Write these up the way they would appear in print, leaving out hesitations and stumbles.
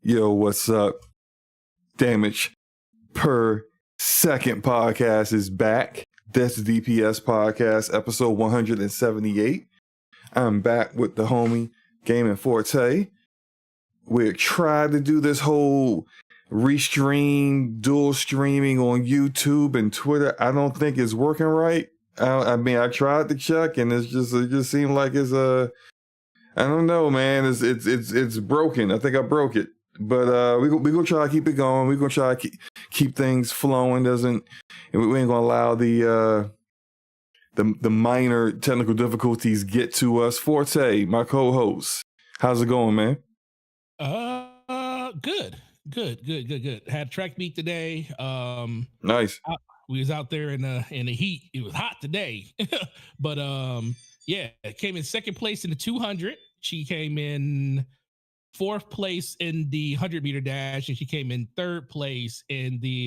Yo, what's up? Damage per second podcast is back. That's DPS podcast, episode 178. I'm back with the homie Gaming Forte. We're trying to do this whole restream, dual streaming on YouTube and Twitter. I don't think it's working right. I tried to check, and it just seemed like it's I don't know, man. It's broken. I think I broke it. But we gonna try to keep it going. We're gonna try to keep things flowing. We ain't gonna allow the minor technical difficulties get to us. Forte, my co-host, how's it going, man? Good. Had track meet today. Nice. We was out there in the heat. It was hot today, but yeah, it came in second place in the 200. She came in fourth place in the 100-meter dash, and she came in third place in the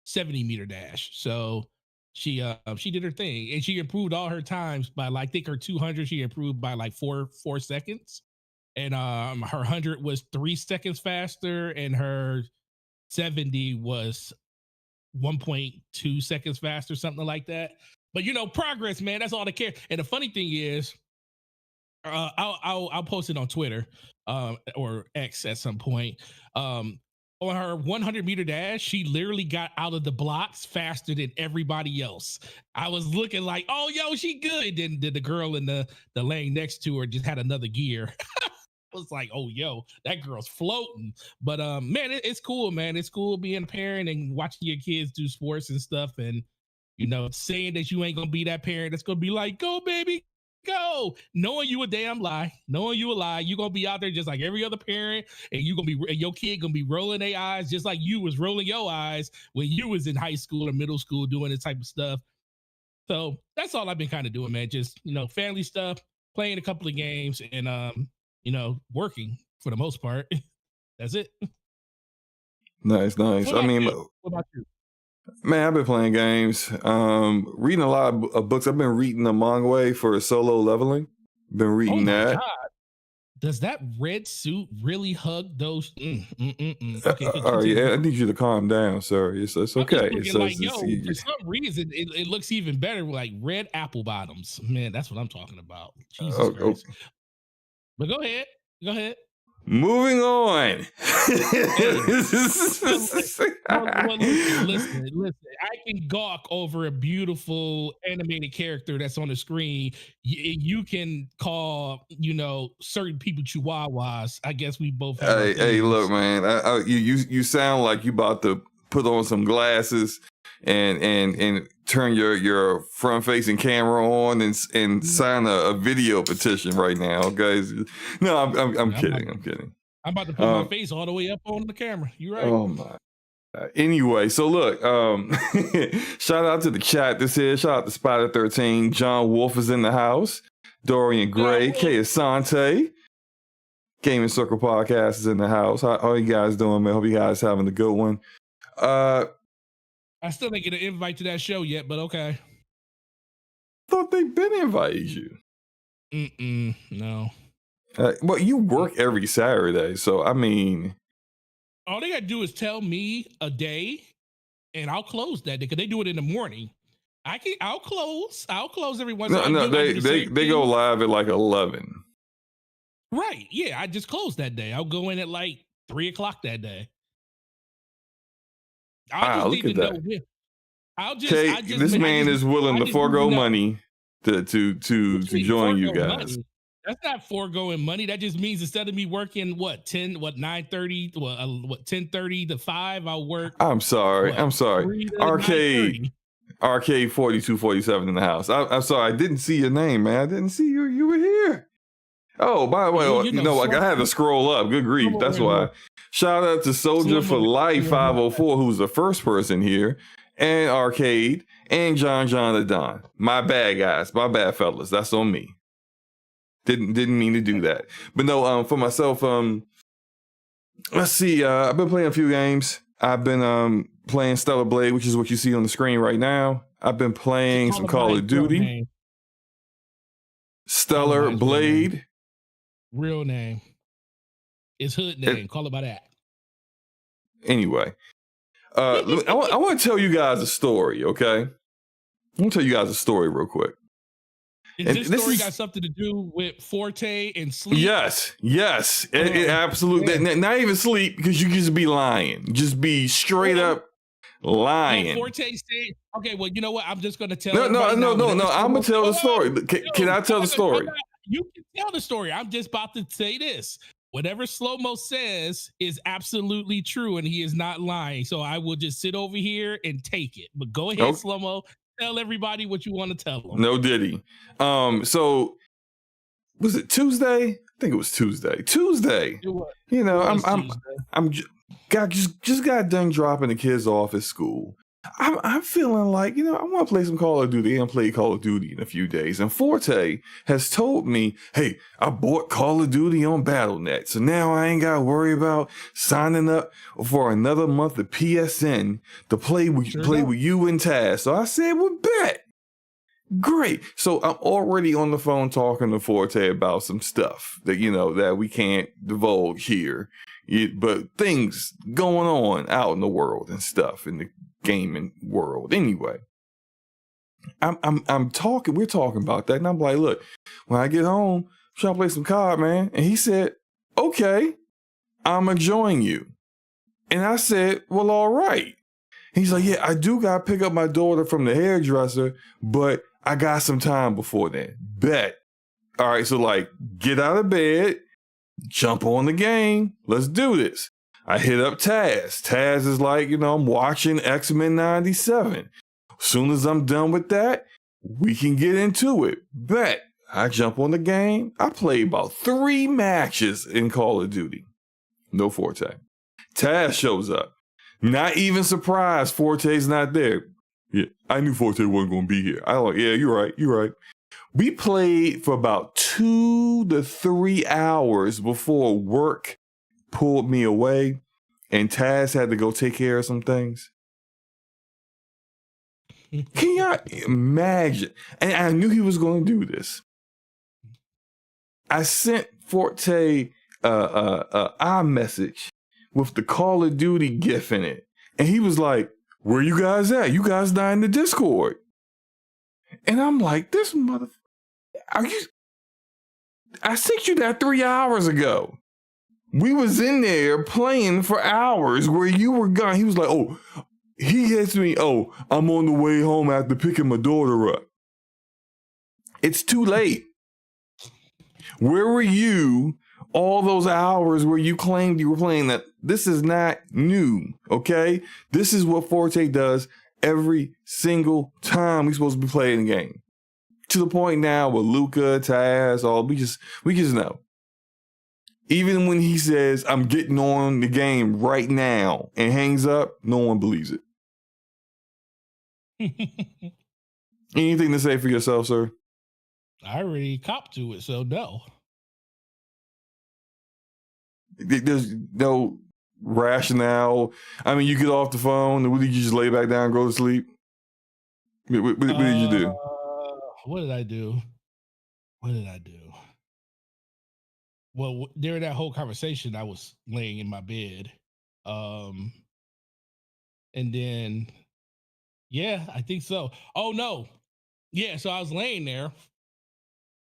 70-meter dash. So she did her thing, and she improved all her times by I think her 200 she improved by like four seconds, and her 100 was 3 seconds faster, and her 70 was 1.2 seconds faster, something like that. But progress, man, that's all that cares. And the funny thing is, I'll post it on Twitter or X at some point. On her 100-meter dash, she literally got out of the blocks faster than everybody else. I was looking like, oh, yo, she good. Then the girl in the lane next to her just had another gear. I was like, oh, yo, that girl's floating. But man, it's cool, man. It's cool being a parent and watching your kids do sports and stuff, and saying that you ain't gonna be that parent that's gonna be like, go baby, go, knowing you a damn lie, you're gonna be out there just like every other parent, and your kid gonna be rolling their eyes just like you was rolling your eyes when you was in high school or middle school doing this type of stuff. So that's all I've been kind of doing, man. Just family stuff, playing a couple of games, and working for the most part. That's it. Nice. What about you? Man, I've been playing games, reading a lot of books. I've been reading the manga for solo leveling. Been reading that. God. Does that red suit really hug those? Okay, all right, yeah, I need you to calm down, sir. It's okay. For some reason, it looks even better with like red apple bottoms. Man, that's what I'm talking about. Jesus Christ. But go ahead. Moving on. Listen. I can gawk over a beautiful animated character that's on the screen. You can call, certain people chihuahuas. I guess we both have. Hey, look, man. You sound like you about to put on some glasses and turn your front-facing camera on and sign a video petition right now, guys. No, I'm kidding. I'm kidding. I'm about to put my face all the way up on the camera. You right? Oh my. Anyway, so look, shout out to the chat. Shout out to Spider 13. John Wolf is in the house. Dorian Gray, K Asante. Gaming Circle Podcast is in the house. How you guys doing, man? Hope you guys having a good one. I still didn't get an invite to that show yet, but okay. Thought they've been invited you. No. Well, you work every Saturday, so I mean, all they gotta do is tell me a day, and I'll close that day because they do it in the morning. I'll close every once. No, they go live at like 11. Right? Yeah, I just closed that day. I'll go in at like 3:00 that day. Look at that. This man is willing to forego money to join you guys. Money? That's not foregoing money. That just means instead of me working 9:30, 10:30 to 5, I'll work. I'm sorry. Arcade 4247 in the house. I'm sorry. I didn't see your name, man. I didn't see you were here. Oh, by the way, I had to scroll up. Good grief. That's why. Shout out to Soldier for Life 504, who's the first person here, and Arcade, and John the Don. My bad, guys. My bad, fellas. That's on me. Didn't mean to do that. But no, for myself, let's see. I've been playing a few games. I've been playing Stellar Blade, which is what you see on the screen right now. I've been playing some Call of Duty. Stellar Blade. Real name. It's hood name. Call it by that. Anyway, I want to tell you guys a story, okay? I want to tell you guys a story real quick. This story got something to do with Forte and sleep? Yes. It absolutely. Not even sleep, because you just be lying. Just be straight up lying. Forte said, okay, well, you know what? I'm just going to tell No. I'm going to tell the story. Can I tell the story? You can tell the story. I'm just about to say this. Whatever Slow-Mo says is absolutely true, and he is not lying. So I will just sit over here and take it. But go ahead, Slow-Mo. Tell everybody what you want to tell them. No diddy. So was it Tuesday? I think it was Tuesday. You know, I'm just got done dropping the kids off at school. I'm feeling like, you know, I want to play some Call of Duty. I haven't played Call of Duty in a few days. And Forte has told me, hey, I bought Call of Duty on BattleNet. So now I ain't got to worry about signing up for another month of PSN to play with you and Taz. So I said, well, bet. Great. So I'm already on the phone talking to Forte about some stuff that, you know, that we can't divulge here. But things going on out in the world and stuff in the gaming world. Anyway, we're talking about that, and I'm like, look, when I get home, I'm trying to play some COD, man. And he said, okay, I'ma join you. And I said, well, all right. He's like, yeah, I do gotta pick up my daughter from the hairdresser, but I got some time before then. Bet. All right, so like, get out of bed, jump on the game, let's do this. I hit up Taz. Taz is like, you know, I'm watching X-Men 97. As soon as I'm done with that, we can get into it. Bet. I jump on the game. I played about 3 matches in Call of Duty. No Forte. Taz shows up. Not even surprised Forte's not there. Yeah, I knew Forte wasn't going to be here. I was like, yeah, you're right. We played for about 2 to 3 hours before work pulled me away, and Taz had to go take care of some things. Can y'all imagine? And I knew he was going to do this. I sent Forte a iMessage with the Call of Duty GIF in it, and he was like, "Where you guys at? You guys not in the Discord?" And I'm like, "This mother, are you? I sent you that 3 hours ago. We was in there playing for hours where you were gone." He was like, "Oh," he hits me, "Oh, I'm on the way home after picking my daughter up." It's too late. Where were you all those hours where you claimed you were playing that? This is not new, okay? This is what Forte does every single time we're supposed to be playing the game. To the point now with Luca, Taz, we just know. Even when he says, "I'm getting on the game right now," and hangs up, no one believes it. Anything to say for yourself, sir? I already copped to it, so no. There's no rationale. I mean, you get off the phone, and did you just lay back down and go to sleep? What did you do? What did I do? Well, during that whole conversation, I was laying in my bed. And then, yeah, I think so. Oh, no. Yeah, so I was laying there,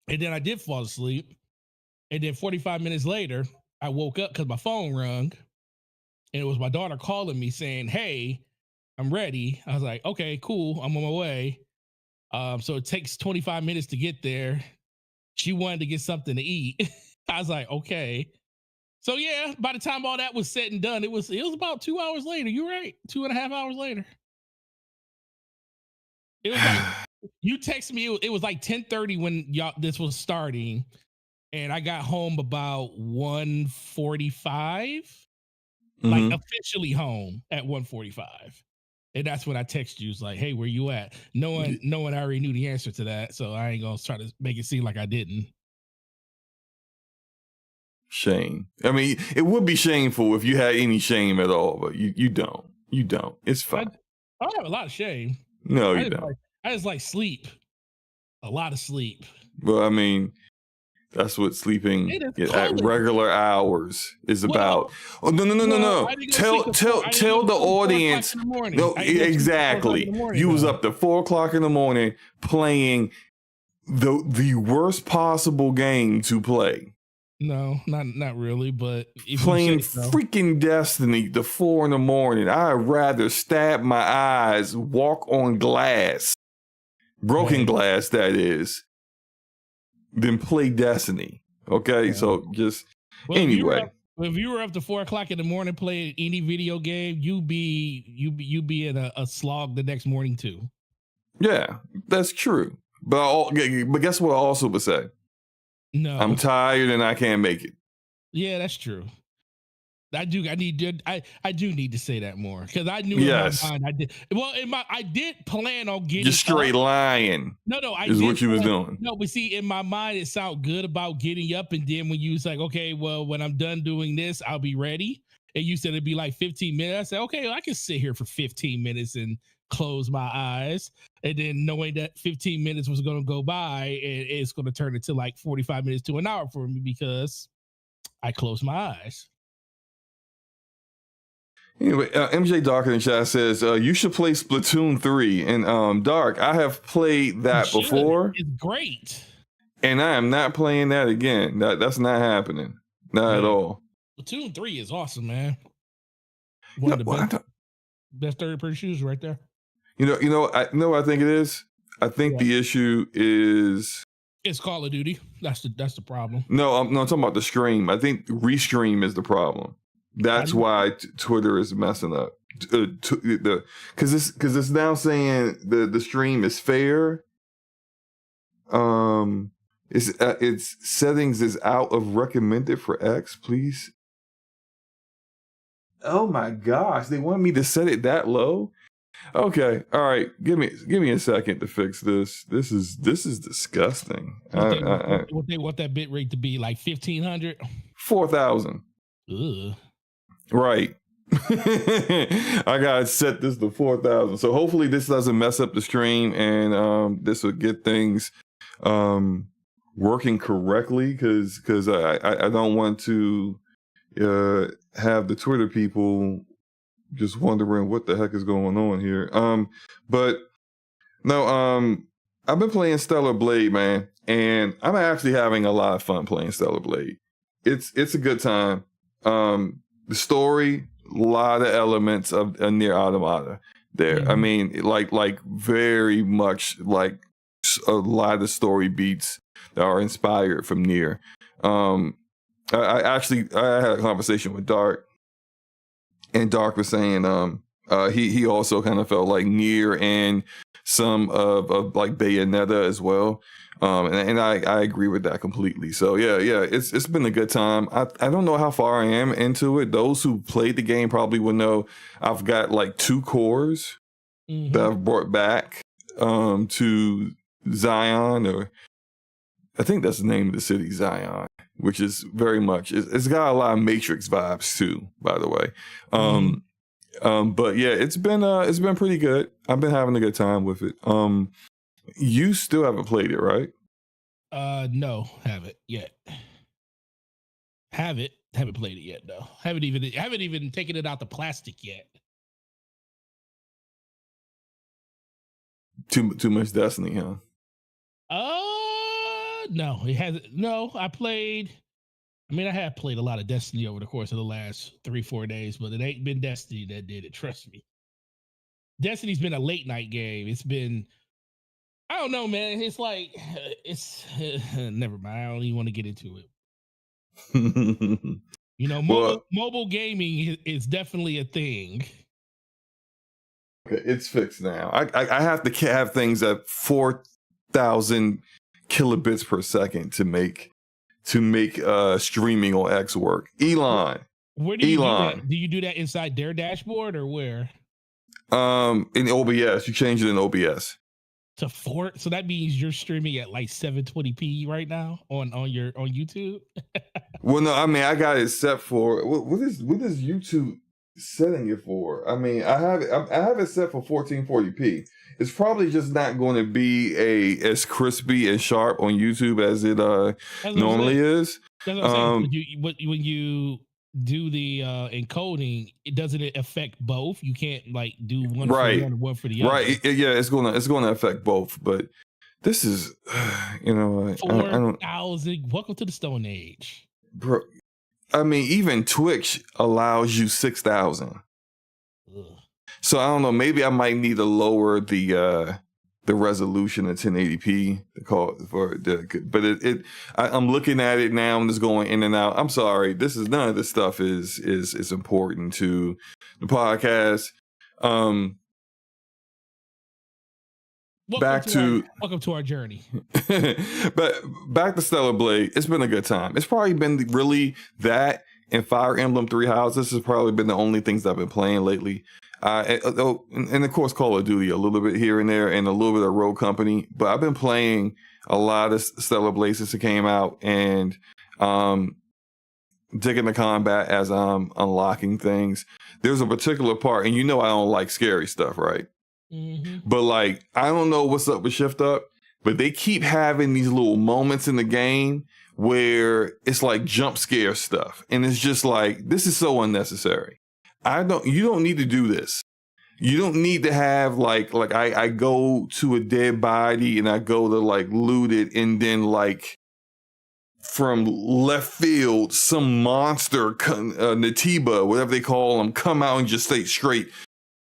and then I did fall asleep. And then 45 minutes later, I woke up because my phone rung, and it was my daughter calling me saying, "Hey, I'm ready." I was like, "Okay, cool. I'm on my way." So it takes 25 minutes to get there. She wanted to get something to eat. I was like, okay. So yeah, by the time all that was said and done, it was about 2 hours later. You're right. 2.5 hours later. It was like, you texted me, it was like 10:30 when this was starting. And I got home about 1:45. Like officially home at 1:45. And that's when I text you. It's like, "Hey, where you at?" No one I already knew the answer to that. So I ain't gonna try to make it seem like I didn't. Shame. I mean, it would be shameful if you had any shame at all, but you don't. You don't. It's fine. I don't have a lot of shame. No, you don't. I just like sleep. A lot of sleep. Well, I mean, That's what sleeping It is at cold. regular hours is about. Well, Oh no! I didn't go sleep Tell the audience. in the morning. No, exactly. You was up to 4 o'clock in the morning playing the worst possible game to play. No, not really, but if Playing you say so. freaking Destiny to 4 in the morning. I'd rather stab my eyes, walk on glass, broken glass that is, than play Destiny. Okay, so just anyway. If you were up to 4 o'clock in the morning playing any video game, you be in a slog the next morning too. Yeah, that's true. But guess what I also would say? No, I'm tired and I can't make it. Yeah, that's true. I do need to say that more because I knew yes. in my mind I did. Well, I did plan on getting. You're straight lying. No, is what you was doing. No, but see, in my mind, it sounded good about getting up, and then when you was like, okay, well, when I'm done doing this, I'll be ready. And you said it'd be like 15 minutes. I said, okay, well, I can sit here for 15 minutes and close my eyes. And then knowing that 15 minutes was going to go by, and it's going to turn into like 45 minutes to an hour for me because I closed my eyes. Anyway, MJ Dark in the chat says you should play Splatoon 3. And Dark, I have played that before. It's great. And I am not playing that again. That's not happening. Not at all. Splatoon 3 is awesome, man. One of the best third-person shooters right there. You know what I think it is? I think the issue is it's Call of Duty. That's the problem. No, I'm talking about the stream. I think Restream is the problem. That's why Twitter is messing up. Because it's now saying the stream is fair. Its settings is out of recommended for X. Please. Oh my gosh, they want me to set it that low. Okay, all right. Give me a second to fix this. This is disgusting. What they want that bit rate to be like 1,500, 4,000. Ugh. Right. I gotta set this to 4,000. So hopefully this doesn't mess up the stream, and this will get things working correctly. Because I don't want to have the Twitter people just wondering what the heck is going on here. But no, I've been playing Stellar Blade, man, and I'm actually having a lot of fun playing Stellar Blade. It's a good time. The story, a lot of elements of Nier Automata there. Mm-hmm. I mean, like very much like a lot of story beats that are inspired from Nier. I had a conversation with Dark, and Dark was saying he also kind of felt like Nier and some of like Bayonetta as well. And I agree with that completely. So yeah, it's been a good time. I don't know how far I am into it. Those who played the game probably will know I've got like 2 cores that I've brought back to Zion, or I think that's the name of the city, Zion, which is very much it's got a lot of Matrix vibes too, by the way. But yeah, it's been pretty good. I've been having a good time with it. You still haven't played it, right? No, haven't yet. Haven't played it yet, though. Haven't even taken it out the plastic yet. Too much Destiny, huh? No, it hasn't. No, I have played a lot of Destiny over the course of the last 3-4 days, but it ain't been Destiny that did it. Trust me. Destiny's been a late night game. It's been, I don't know, man. It's like, never mind. I don't even want to get into it. Mobile gaming is definitely a thing. Okay, it's fixed now. I have to have things at 4,000 kilobits per second to make streaming on X work. Elon. Where do you do that? Do you do that inside their dashboard or where? In OBS. You change it in OBS. To Forte, so that means you're streaming at like 720p right now on YouTube. Well, no, I mean I got it set for what is YouTube setting it for? I mean, I have it set for 1440p. It's probably just not going to be as crispy and sharp on YouTube as it normally is. That's what I'm saying. When you do the encoding, it doesn't affect both. You can't like do one for one or one for the other. Right. Yeah, it's gonna affect both, but this is 4,000. Welcome to the Stone Age, bro. I mean, even Twitch allows you 6,000. So I don't know. Maybe I might need to lower the resolution to 1080p to call for the. But I'm looking at it now and it's going in and out. I'm sorry. None of this stuff is important to the podcast. Welcome to our journey. But back to Stellar Blade. It's been a good time. It's probably been really that and Fire Emblem Three Houses has probably been the only things I've been playing lately. And of course Call of Duty a little bit here and there and a little bit of Rogue Company. But I've been playing a lot of Stellar Blade since it came out and digging the combat as I'm unlocking things. There's a particular part, and I don't like scary stuff, right? Mm-hmm. But like, I don't know what's up with Shift Up, but they keep having these little moments in the game where it's like jump scare stuff. And it's just like, this is so unnecessary. You don't need to do this. You don't need to have like I go to a dead body and I go to like loot it and then like from left field, some monster, Natiba, whatever they call them, come out and just stay straight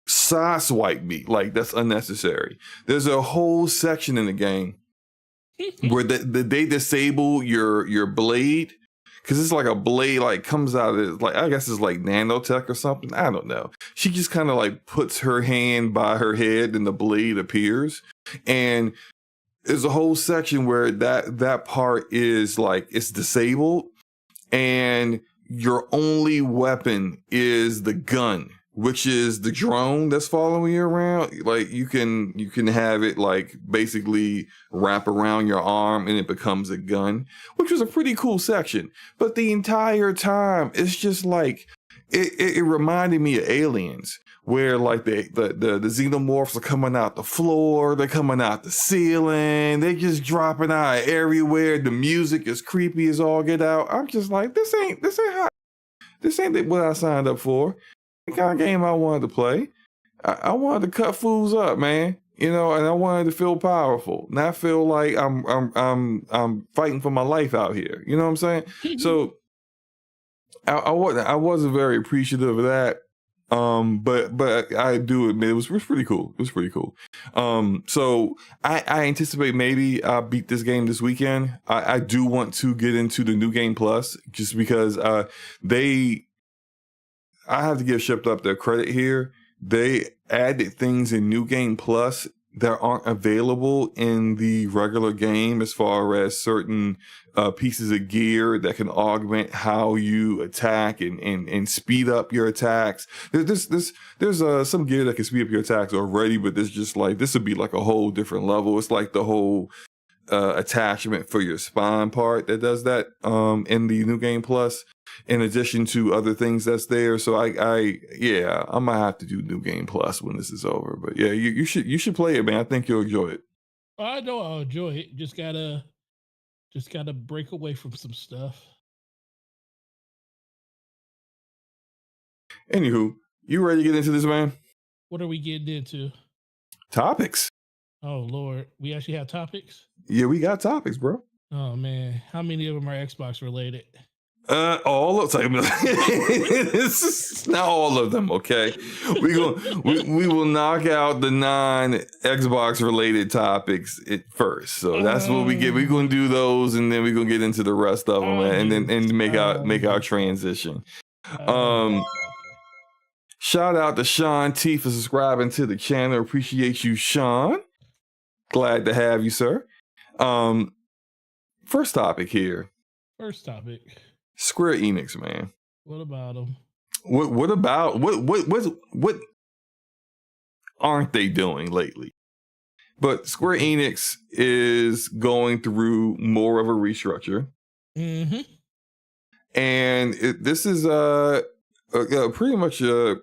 sideswipe me. Like, that's unnecessary. There's a whole section in the game where they disable your blade, because it's like a blade like comes out of it, like I guess it's like nanotech or something. I don't know. She just kind of like puts her hand by her head and the blade appears. And there's a whole section where that part is like it's disabled and your only weapon is the gun, which is the drone that's following you around. Like you can have it like basically wrap around your arm and it becomes a gun, which was a pretty cool section. But the entire time it's just like it reminded me of Aliens, where like the xenomorphs are coming out the floor, they're coming out the ceiling, they're just dropping out everywhere. The music is creepy as all get out. I'm just like, this ain't what I signed up for. The kind of game I wanted to play. I wanted to cut fools up, man. And I wanted to feel powerful, not feel like I'm fighting for my life out here. You know what I'm saying? So I wasn't very appreciative of that. But I do admit it was pretty cool. It was pretty cool. So I anticipate maybe I'll beat this game this weekend. I do want to get into the New Game Plus just because I have to give Shipped Up their credit here. They added things in New Game Plus that aren't available in the regular game, as far as certain pieces of gear that can augment how you attack and speed up your attacks. There's some gear that can speed up your attacks already, but there's just like, this would be like a whole different level. It's like the whole attachment for your spine part that does that in the New Game Plus, in addition to other things that's there. So I might have to do New Game Plus when this is over. But yeah, you should play it, man. I think you'll enjoy it. I know I'll enjoy it. Just gotta break away from some stuff. Anywho, you ready to get into this, man? What are we getting into? Topics. Oh Lord, we actually have topics? Yeah, we got topics, bro. Oh man, how many of them are Xbox related? All of them. Not all of them, okay? We will knock out the non-Xbox related topics first. So that's what we get. We're gonna do those, and then we're gonna get into the rest of them, and make our transition. Shout out to Sean T for subscribing to the channel. Appreciate you, Sean. Glad to have you, sir. First topic here. First topic. Square Enix, man. What about them? What aren't they doing lately? But Square Enix is going through more of a restructure. Mm-hmm. And this is pretty much a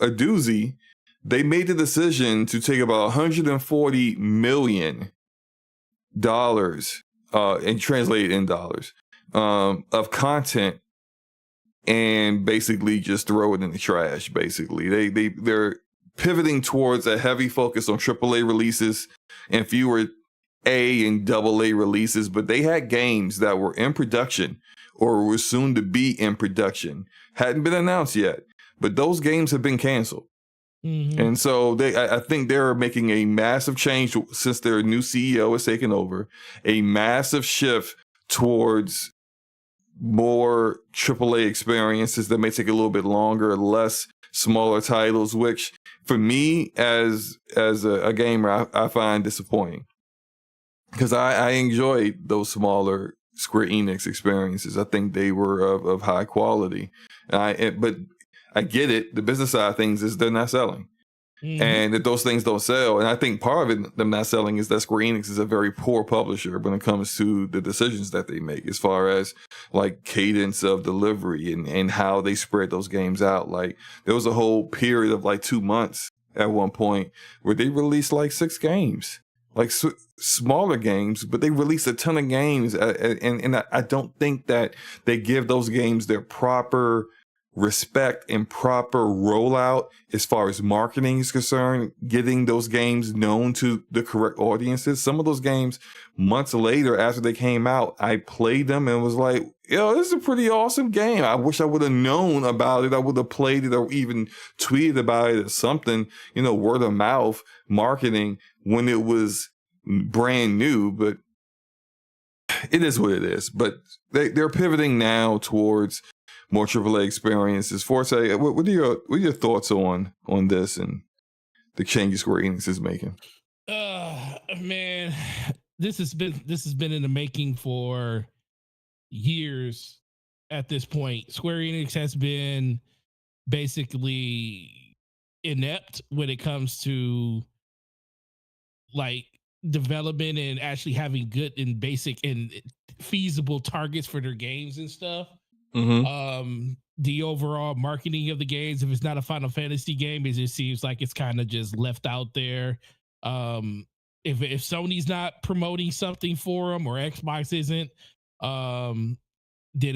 doozy. They made the decision to take about $140 million and translate it in dollars of content and basically just throw it in the trash. Basically, they're pivoting towards a heavy focus on AAA releases and fewer A and AA releases, but they had games that were in production or were soon to be in production, hadn't been announced yet, but those games have been canceled. Mm-hmm. And so I think they're making a massive change since their new CEO has taken over, a massive shift towards more AAA experiences that may take a little bit longer, less smaller titles, which for me as a gamer, I find disappointing because I enjoyed those smaller Square Enix experiences. I think they were of high quality. But I get it. The business side of things is they're not selling. Mm-hmm. And if those things don't sell, and I think part of it, them not selling, is that Square Enix is a very poor publisher when it comes to the decisions that they make as far as like cadence of delivery and how they spread those games out. Like there was a whole period of like 2 months at one point where they released like 6 games, like smaller games, but they released a ton of games. And I don't think that they give those games their proper respect and proper rollout as far as marketing is concerned, getting those games known to the correct audiences. Some of those games, months later after they came out, I played them and was like, yo, this is a pretty awesome game. I wish I would have known about it. I would have played it or even tweeted about it or something, word of mouth marketing when it was brand new. But it is what it is. But they're pivoting now towards more AAA experiences. Forte, what are your thoughts on this and the changes Square Enix is making? Man, this has been in the making for years. At this point, Square Enix has been basically inept when it comes to like development and actually having good and basic and feasible targets for their games and stuff. Mm-hmm. The overall marketing of the games, if it's not a Final Fantasy game, it just seems like it's kind of just left out there. If Sony's not promoting something for them or Xbox isn't, then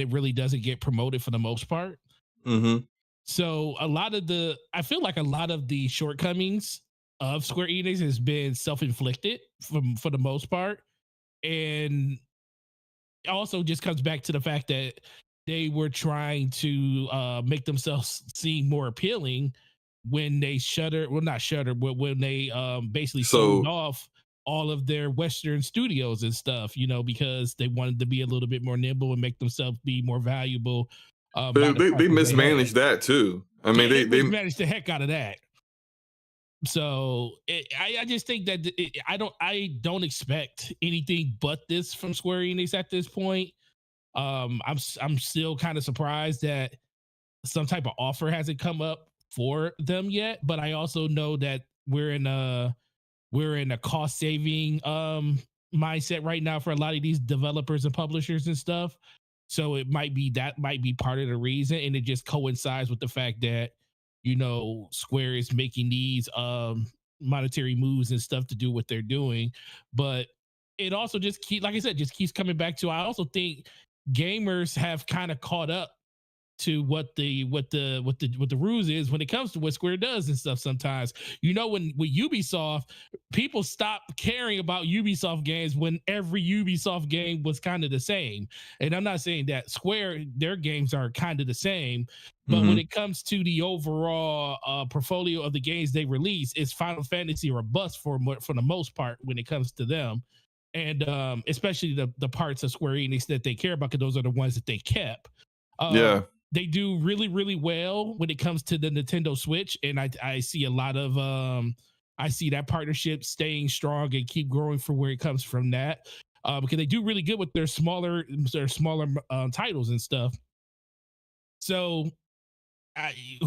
it really doesn't get promoted for the most part. Mm-hmm. So I feel like a lot of the shortcomings of Square Enix has been self-inflicted for the most part, and it also just comes back to the fact that they were trying to make themselves seem more appealing when they but when they basically sold off all of their Western studios and stuff, because they wanted to be a little bit more nimble and make themselves be more valuable. They mismanaged that too. I mean, they mismanaged the heck out of that. So I just think that I don't expect anything but this from Square Enix at this point. I'm still kind of surprised that some type of offer hasn't come up for them yet, but I also know that we're in a cost saving mindset right now for a lot of these developers and publishers and stuff. So it might be part of the reason, and it just coincides with the fact that Square is making these monetary moves and stuff to do what they're doing. But it also just keeps coming back to, I also think gamers have kind of caught up to what the ruse is when it comes to what Square does and stuff. Sometimes, when with Ubisoft, people stop caring about Ubisoft games when every Ubisoft game was kind of the same. And I'm not saying that Square, their games are kind of the same, but when it comes to the overall portfolio of the games they release, it's Final Fantasy or bust for the most part when it comes to them. And especially the parts of Square Enix that they care about, because those are the ones that they kept. They do really, really well when it comes to the Nintendo Switch, and I see a lot of I see that partnership staying strong and keep growing for where it comes from that, because they do really good with their smaller titles and stuff. So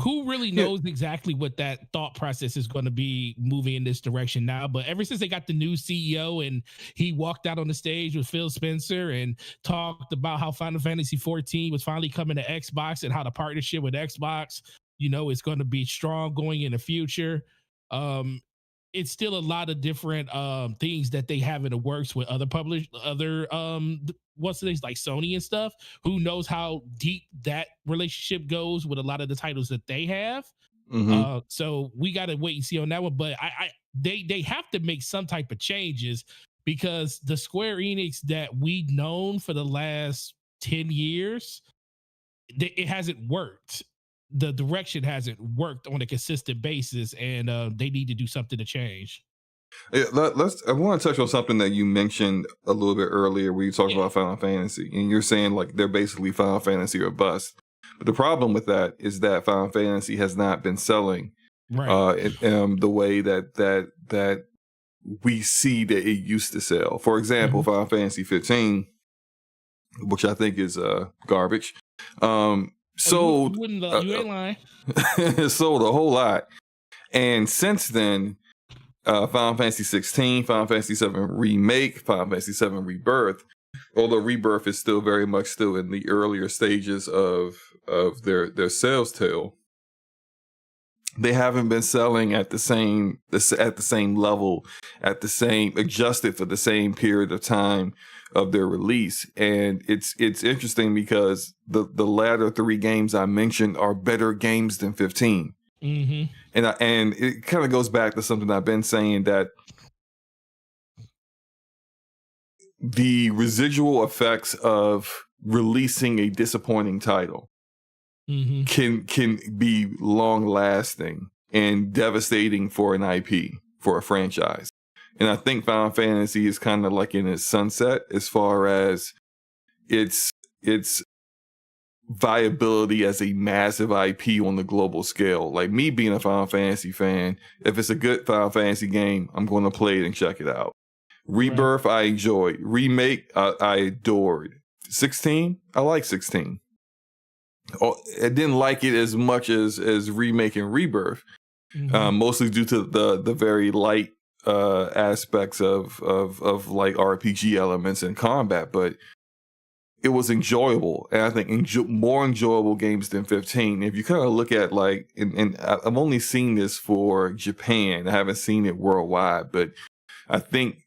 who really knows exactly what that thought process is going to be moving in this direction now? But ever since they got the new CEO and he walked out on the stage with Phil Spencer and talked about how Final Fantasy 14 was finally coming to Xbox and how the partnership with Xbox, is going to be strong going in the future. It's still a lot of different things that they have in the works with other what's it like Sony and stuff. Who knows how deep that relationship goes with a lot of the titles that they have. Mm-hmm. So we got to wait and see on that one. But they have to make some type of changes, because the Square Enix that we've known for the last 10 years, it hasn't worked. The direction hasn't worked on a consistent basis, and they need to do something to change. Yeah, I want to touch on something that you mentioned a little bit earlier, where you talked about Final Fantasy, and you're saying like they're basically Final Fantasy or bust. But the problem with that is that Final Fantasy has not been selling the way that we see that it used to sell. For example, Final Fantasy 15, which I think is garbage. Sold. You ain't lying. Sold a whole lot, and since then, Final Fantasy 16, Final Fantasy 7 Remake, Final Fantasy 7 Rebirth, although Rebirth is still very much still in the earlier stages of their sales tail, they haven't been selling at the same level, adjusted for the same period of time of their release. And it's interesting because the latter three games I mentioned are better games than 15. Mm-hmm. And it kind of goes back to something I've been saying, that the residual effects of releasing a disappointing title can be long lasting and devastating for an IP, for a franchise. And I think Final Fantasy is kind of like in its sunset as far as its viability as a massive IP on the global scale. Like me being a Final Fantasy fan, if it's a good Final Fantasy game, I'm going to play it and check it out. Rebirth, I enjoyed. Remake, I adored. 16, I like 16. I didn't like it as much as Remake and Rebirth, mostly due to the very light aspects of like RPG elements and combat, but it was enjoyable, and I think more enjoyable games than 15. If you kind of look at like, and I've only seen this for Japan, I haven't seen it worldwide, but I think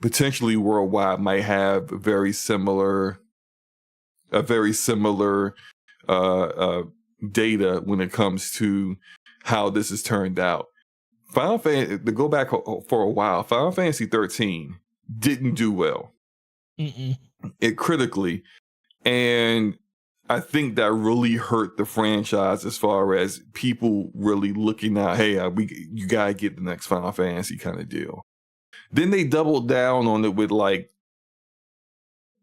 potentially worldwide might have a very similar data when it comes to how this has turned out. Final Fantasy, to go back for a while, Final Fantasy 13 didn't do well. It critically, and I think that really hurt the franchise as far as people really looking at, hey, you gotta get the next Final Fantasy kind of deal. Then they doubled down on it with like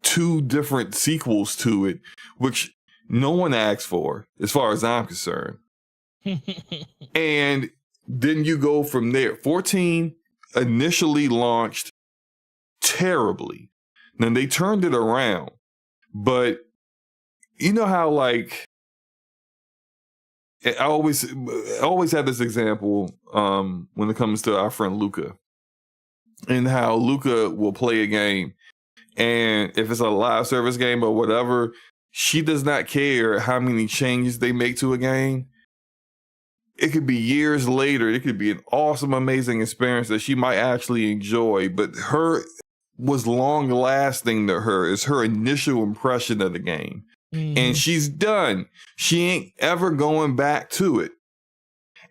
2 different sequels to it, which no one asked for, as far as I'm concerned. And then you go from there. 14 initially launched terribly. Then they turned it around. But you know how, like, I always have this example when it comes to our friend Luca, and how Luca will play a game, and if it's a live service game or whatever, she does not care how many changes they make to a game. It could be years later. It could be an awesome, amazing experience that she might actually enjoy, but was long lasting to her is her initial impression of the game. And she's done. She ain't ever going back to it.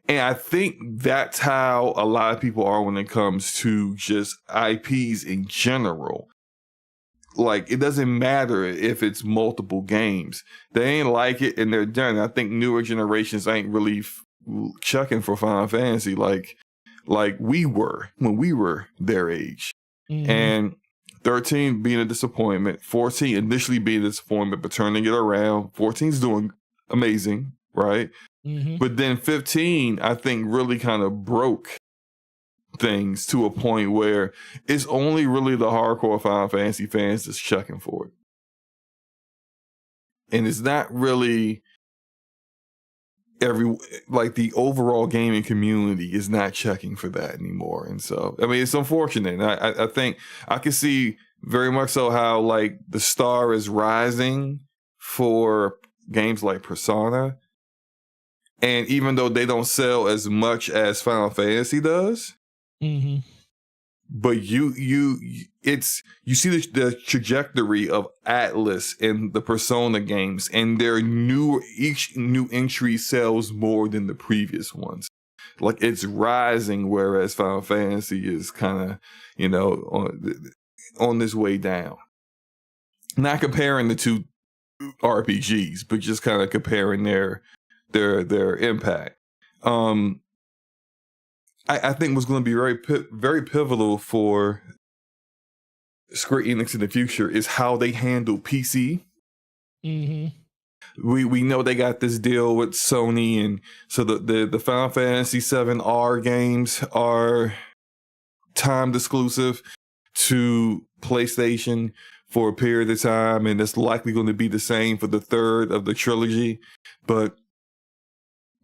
And I think that's how a lot of people are when it comes to just IPs in general. Like, it doesn't matter if it's multiple games. They ain't like it and they're done. I think newer generations ain't really checking for Final Fantasy like we were when we were their age. And 13 being a disappointment, 14 initially being a disappointment, but turning it around. 14's doing amazing, right? But then 15, I think, really kind of broke things to a point where it's only really the hardcore Final Fantasy fans that's checking for it. And it's not really the overall gaming community is not checking for that anymore. And so, I mean, it's unfortunate. I think I can see very much so how like the star is rising for games like Persona. And even though they don't sell as much as Final Fantasy does, but you see the trajectory of Atlas and the Persona games, and each new entry sells more than the previous ones. Like it's rising, whereas Final Fantasy is kind of, you know, on this way down. Not comparing the two RPGs, but just kind of comparing their impact. I think what's going to be very pivotal for Square Enix in the future is how they handle PC. We know they got this deal with Sony, and so the Final Fantasy VII R games are timed exclusive to PlayStation for a period of time, and it's likely going to be the same for the third of the trilogy. But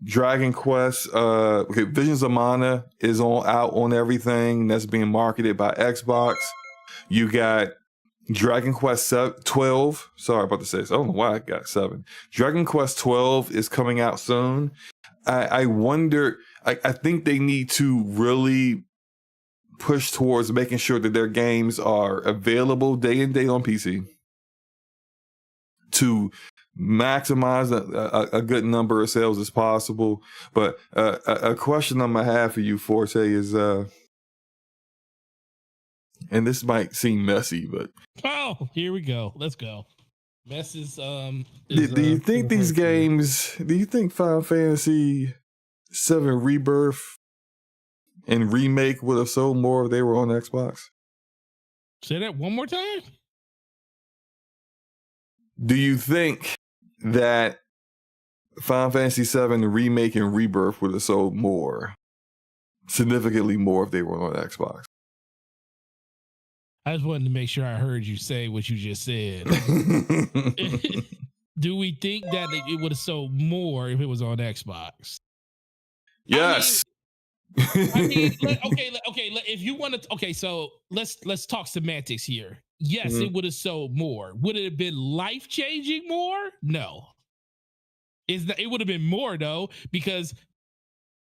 Dragon Quest, Visions of Mana is out on everything that's being marketed by Xbox. You got Dragon Quest 12. Sorry about to say this. I don't know why I got 7. Dragon Quest 12 is coming out soon. I wonder, I think they need to really push towards making sure that their games are available day and date on PC to maximize a good number of sales as possible. But a question I'm gonna have for you, Forte, is and this might seem messy, but here we go. Let's go. Mess is do you think these games? Do you think Final Fantasy VII Rebirth and Remake would have sold more if they were on Xbox? Say that one more time. Do you think that Final Fantasy VII Remake and Rebirth would have sold significantly more if they were on Xbox? I just wanted to make sure I heard you say what you just said. Do we think that it would have sold more if it was on Xbox? Yes. I mean, okay. If you want to, okay. So let's talk semantics here. Yes, it would have sold more. Would it have been life-changing more? No. It would have been more though, because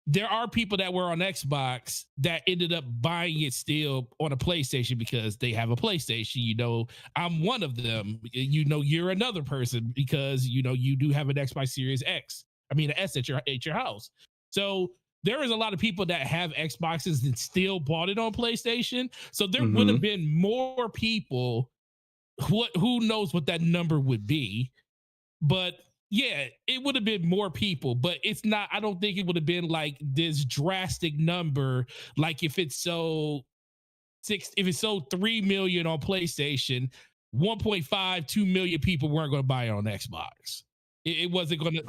there are people that were on Xbox that ended up buying it still on a PlayStation because they have a PlayStation. You know, I'm one of them. You know, you're another person because you know you do have an Xbox Series X. I mean, an S at your house. So there is a lot of people that have Xboxes and still bought it on PlayStation. So there would have been more people. Who knows what that number would be, but yeah, it would have been more people, but it's not. I don't think it would have been like this drastic number. Like if it sold 3 million on PlayStation, 1.5-2 million people weren't going to buy it on Xbox. It wasn't going to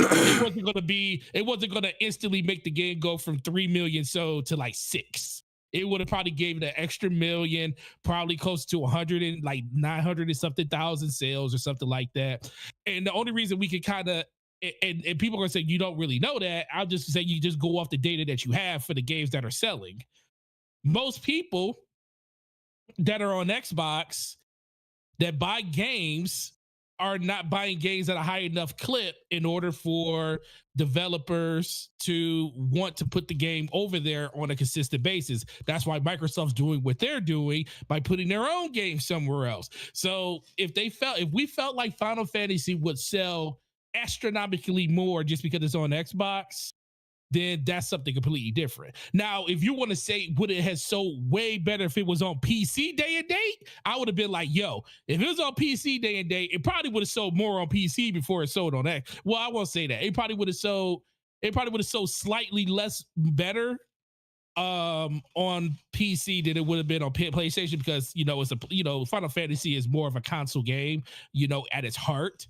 instantly make the game go from 3 million sold to like 6. It would have probably gave it an extra million, probably close to 900 and something thousand sales or something like that. And the only reason we can kind of, and people are going to say, you don't really know that. I'll just say, you just go off the data that you have for the games that are selling. Most people that are on Xbox that buy games are not buying games at a high enough clip in order for developers to want to put the game over there on a consistent basis. That's why Microsoft's doing what they're doing by putting their own game somewhere else. So if we felt like Final Fantasy would sell astronomically more just because it's on Xbox, then that's something completely different. Now, if you want to say would it have sold way better if it was on PC day and date, I would have been like, yo, if it was on PC day and date, it probably would have sold more on PC before it sold on X. Well, I won't say that. It probably would have sold slightly less better on PC than it would have been on PlayStation, because Final Fantasy is more of a console game, at its heart.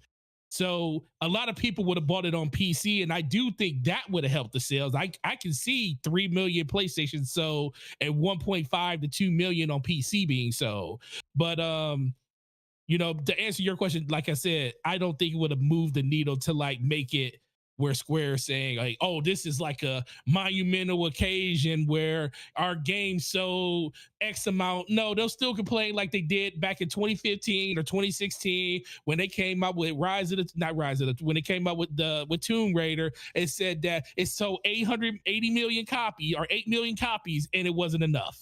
So a lot of people would have bought it on PC, and I do think that would have helped the sales. I can see 3 million PlayStation sold and 1.5 to 2 million on PC being sold. But to answer your question, like I said, I don't think it would have moved the needle to like make it where Square is saying like, oh, this is like a monumental occasion where our game sold X amount. No, they'll still complain like they did back in 2015 or 2016 when they came out with when they came out with Tomb Raider and said that it sold 880 million copies or 8 million copies and it wasn't enough.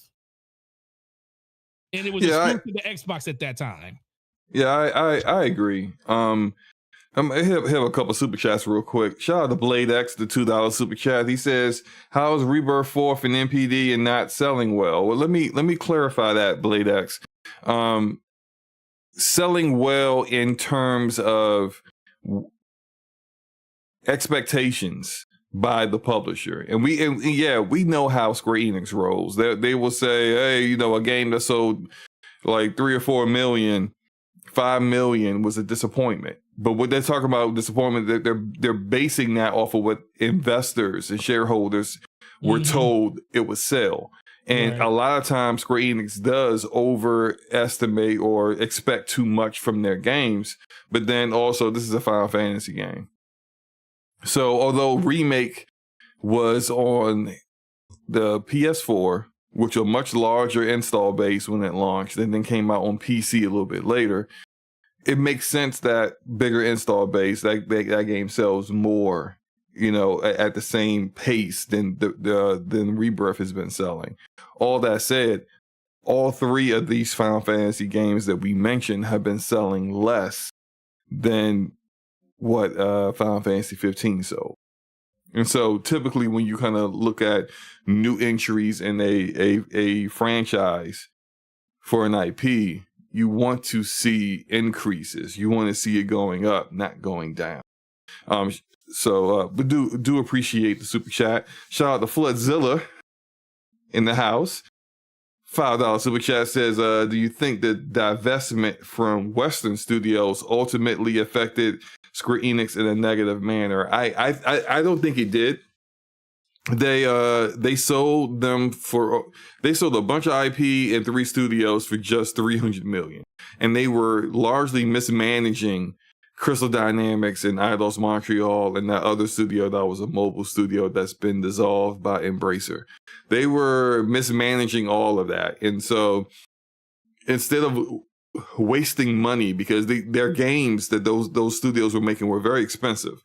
And it was exclusive to Xbox at that time. Yeah, I agree. I'm gonna hit a couple of super chats real quick. Shout out to Blade X, the $2 super chat. He says, "How is Rebirth 4 and NPD and not selling well?" Well, let me clarify that, Blade X. Selling well in terms of expectations by the publisher, and we know how Square Enix rolls. They will say, "Hey, a game that sold like 3 or 4 million, 5 million was a disappointment." But what they're talking about disappointment, they're basing that off of what investors and shareholders were told it would sell. And a lot of times Square Enix does overestimate or expect too much from their games. But then also this is a Final Fantasy game. So although Remake was on the PS4, which a much larger install base when it launched, and then came out on PC a little bit later, it makes sense that bigger install base, that game sells more, at the same pace than than Rebirth has been selling. All that said, all 3 of these Final Fantasy games that we mentioned have been selling less than what Final Fantasy 15 sold. And so typically when you kind of look at new entries in a franchise for an IP, you want to see increases. You want to see it going up, not going down. But do appreciate the super chat. Shout out to Floodzilla in the house. $5 super chat says, do you think that divestment from Western studios ultimately affected Square Enix in a negative manner? I don't think it did. They sold a bunch of IP and 3 studios for just $300 million, and they were largely mismanaging Crystal Dynamics and Eidos Montreal and that other studio that was a mobile studio that's been dissolved by Embracer. They were mismanaging all of that, and so instead of wasting money, because their games that those studios were making were very expensive,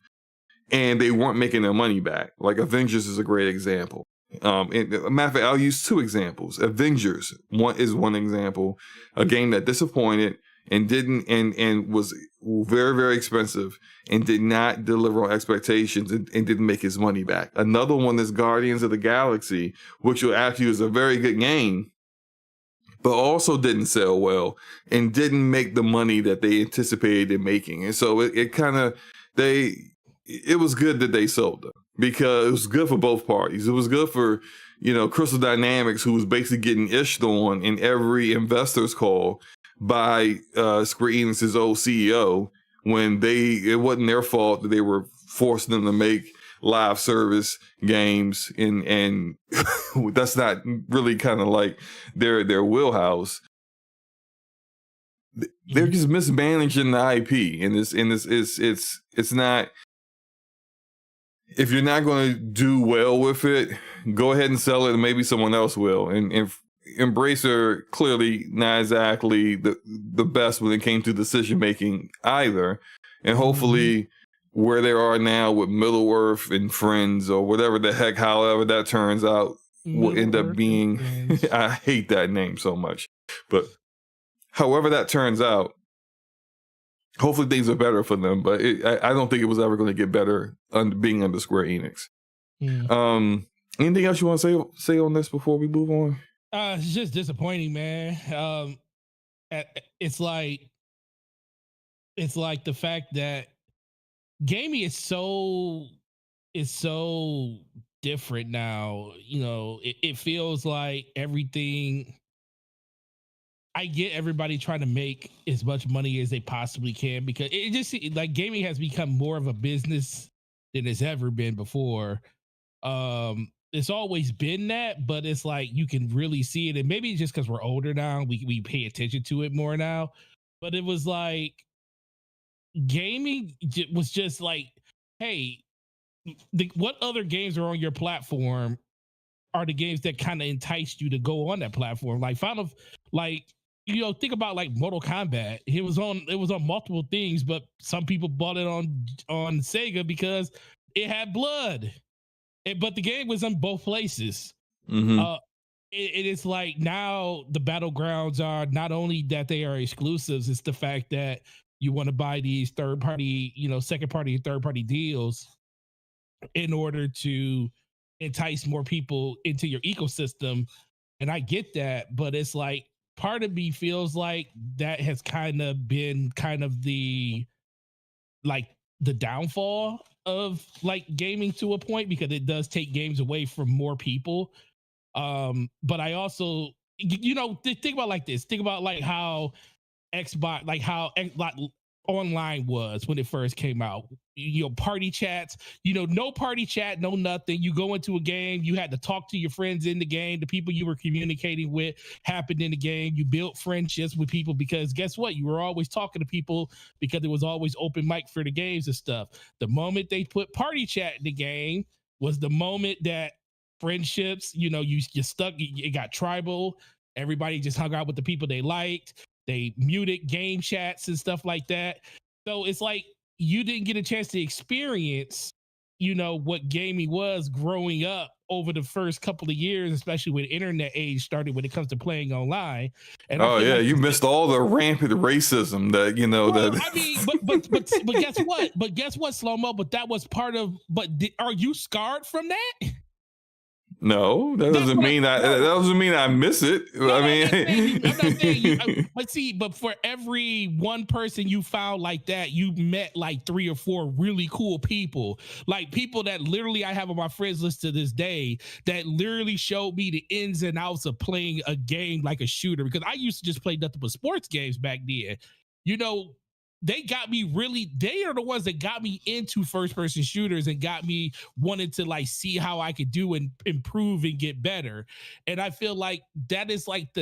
and they weren't making their money back. Like Avengers is a great example. And matter of fact, I'll use 2 examples. Avengers is one example, a game that disappointed and didn't and was very, very expensive and did not deliver on expectations and didn't make his money back. Another one is Guardians of the Galaxy, which actually was a very good game, but also didn't sell well and didn't make the money that they anticipated it making. And so it was good that they sold them, because it was good for both parties. It was good for, Crystal Dynamics, who was basically getting ished on in every investor's call by Square Enix's old CEO, when it wasn't their fault that they were forcing them to make live service games, and that's not really kind of like their wheelhouse. They're just mismanaging the IP, and it's not. If you're not going to do well with it, go ahead and sell it, and maybe someone else will. And Embracer clearly not exactly the best when it came to decision making either. And hopefully, where they are now with Middle-earth and Friends, or whatever the heck, however that turns out, will end up being. I hate that name so much, but however that turns out, hopefully things are better for them, but I don't think it was ever going to get better being under Square Enix. Anything else you want to say on this before we move on? It's just disappointing, man. It's like the fact that gaming is so different now. It feels like everything. I get everybody trying to make as much money as they possibly can, because it just like gaming has become more of a business than it's ever been before. It's always been that, but it's like you can really see it, and maybe just because we're older now, we pay attention to it more now. But it was like gaming was just like, hey, what other games are on your platform are the games that kind of enticed you to go on that platform. Like think about like Mortal Kombat. It was on multiple things, but some people bought it on Sega because it had blood. But the game was on both places. Mm-hmm. It is like now the battlegrounds are not only that they are exclusives, it's the fact that you want to buy these third party, second party and third party deals in order to entice more people into your ecosystem. And I get that, but it's like part of me feels like that has kind of been the downfall of like gaming to a point, because it does take games away from more people. But I also, think about like this. Think about like how Xbox, like how like online was when it first came out. Party chats, no party chat, no nothing. You go into a game, you had to talk to your friends in the game. The people you were communicating with happened in the game. You built friendships with people because guess what? You were always talking to people because it was always open mic for the games and stuff. The moment they put party chat in the game was the moment that friendships, you stuck, it got tribal. Everybody just hung out with the people they liked. They muted game chats and stuff like that. So it's like you didn't get a chance to experience, what gaming was growing up over the first couple of years, especially when internet age started when it comes to playing online. And I feel like you missed all the rampant racism that that. I mean, but guess what? But guess what, Slow-Mo? But that was part of. But are you scarred from that? No, that doesn't mean I miss it. No, I'm not saying you, but see, but for every one person you found like that, you met like 3 or 4 really cool people, like people that literally I have on my friends list to this day that literally showed me the ins and outs of playing a game like a shooter, because I used to just play nothing but sports games back then. They got me they are the ones that got me into first person shooters and got me wanting to like see how I could do and improve and get better. And I feel like that was like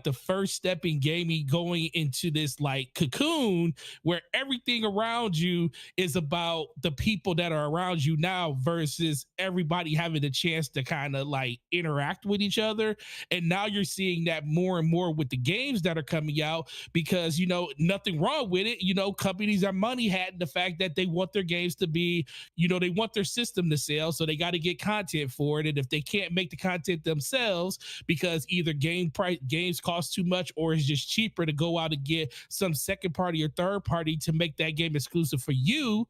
the first step in gaming, going into this like cocoon where everything around you is about the people that are around you now versus everybody having a chance to kind of like interact with each other. And now you're seeing that more and more with the games that are coming out, because nothing wrong with it. Companies are money hat in the fact that they want their games to be, they want their system to sell, so they got to get content for it. And if they can't make the content themselves because either games cost too much, or it's just cheaper to go out and get some second party or third party to make that game exclusive for you,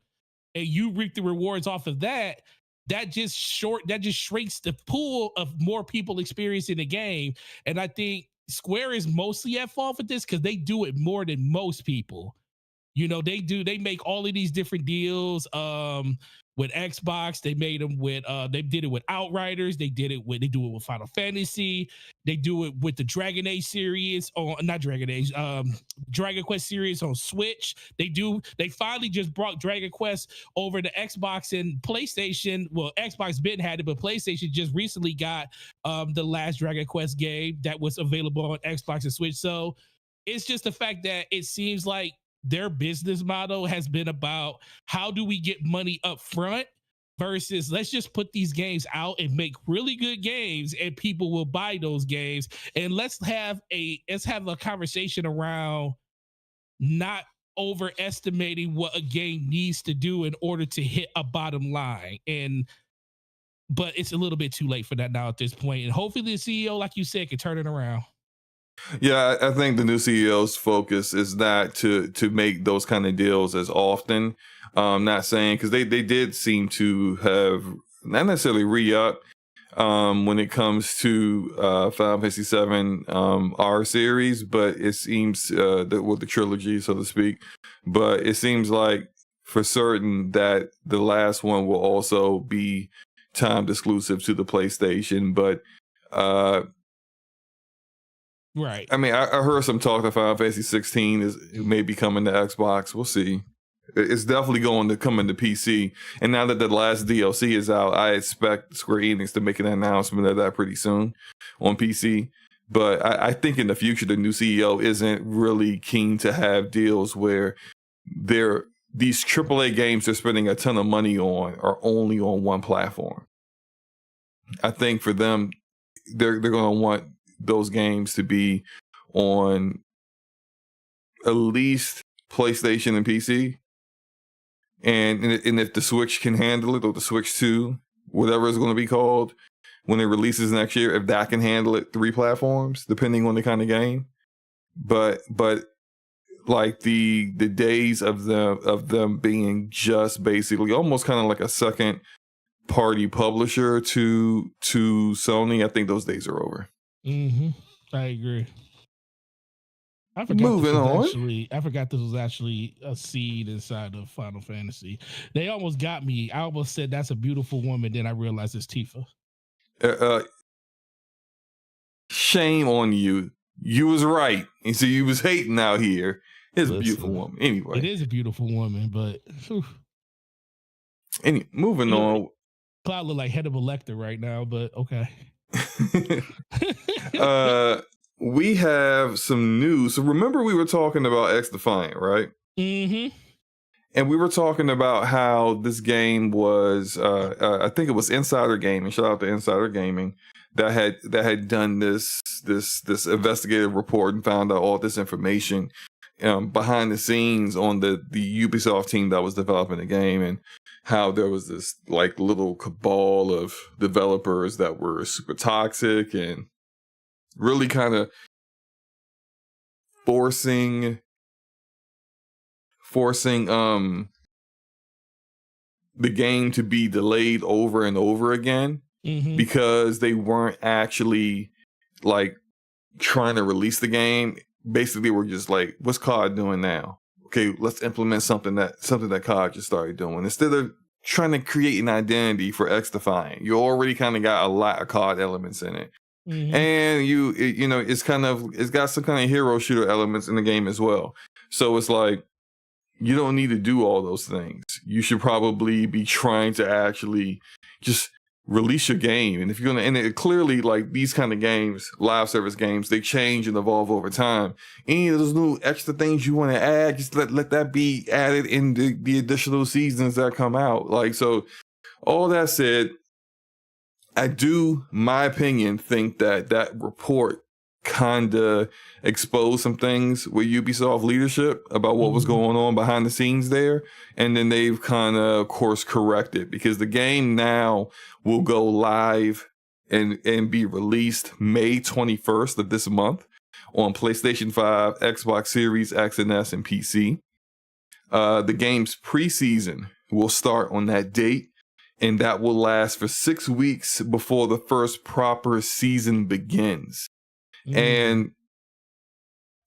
and you reap the rewards off of that, that just shrinks the pool of more people experiencing the game. And I think Square is mostly at fault for this because they do it more than most people. They make all of these different deals with Xbox. They made them with they did it with Outriders. They do it with Final Fantasy. They do it with the Dragon Age series, or not Dragon Age, Dragon Quest series on Switch. They finally just brought Dragon Quest over to Xbox and PlayStation. Well, Xbox been had it, but PlayStation just recently got the last Dragon Quest game that was available on Xbox and Switch. So it's just the fact that it seems like their business model has been about how do we get money up front versus let's just put these games out and make really good games and people will buy those games. And let's have a conversation around not overestimating what a game needs to do in order to hit a bottom line. But it's a little bit too late for that now at this point. And hopefully the CEO, like you said, can turn it around. Yeah, I think the new CEO's focus is not to make those kind of deals as often. Not saying, because they did seem to have not necessarily re-up when it comes to Final Fantasy VII R series, but it seems with the trilogy, so to speak. But it seems like for certain that the last one will also be timed exclusive to the PlayStation, but. Right. I mean, I heard some talk that Final Fantasy 16 is maybe coming to Xbox. We'll see. It's definitely going to come into PC. And now that the last DLC is out, I expect Square Enix to make an announcement of that pretty soon on PC. But I think in the future, the new CEO isn't really keen to have deals where they're these AAA games they're spending a ton of money on are only on one platform. I think for them, they're going to want those games to be on at least PlayStation and PC. And if the Switch can handle it, or the Switch 2, whatever it's going to be called, when it releases next year, if that can handle it, 3 platforms, depending on the kind of game. But like the days of them being just basically almost kind of like a second party publisher to Sony, I think those days are over. Mm-hmm. I agree. I forgot this was actually a seed inside of Final Fantasy. They almost got me. I almost said that's a beautiful woman. Then I realized it's Tifa. Shame on you. You was right. And so you was hating out here. It's a beautiful woman. Anyway. It is a beautiful woman, but moving on. Cloud look like Hannibal Lecter right now, but okay. We have some news. So remember we were talking about XDefiant, right? Mm-hmm. And we were talking about how this game was, I think it was Insider Gaming. Shout out to Insider Gaming that had done this investigative report and found out all this information behind the scenes on the Ubisoft team that was developing the game, and how there was this like little cabal of developers that were super toxic and really kind of forcing the game to be delayed over and over again, because they weren't actually like trying to release the game. Basically, we're just like, what's COD doing now? Okay, let's implement something that COD just started doing. Instead of trying to create an identity for XDefiant, you already kind of got a lot of COD elements in it. And it's got some kind of hero shooter elements in the game as well. So it's like, you don't need to do all those things. You should probably be trying to actually just release your game. And if you're and it clearly, like, these kind of games, live service games, they change and evolve over time. Any of those little extra things you want to add, just let that be added in the additional seasons that come out. Like, so all that said, I do, my opinion, think that report kind of exposed some things with Ubisoft leadership about what was going on behind the scenes there. And then they've kind of course corrected, because the game now will go live and be released May 21st of this month on PlayStation 5, Xbox Series X and S, and PC. The game's preseason will start on that date, and that will last for 6 weeks before the first proper season begins. And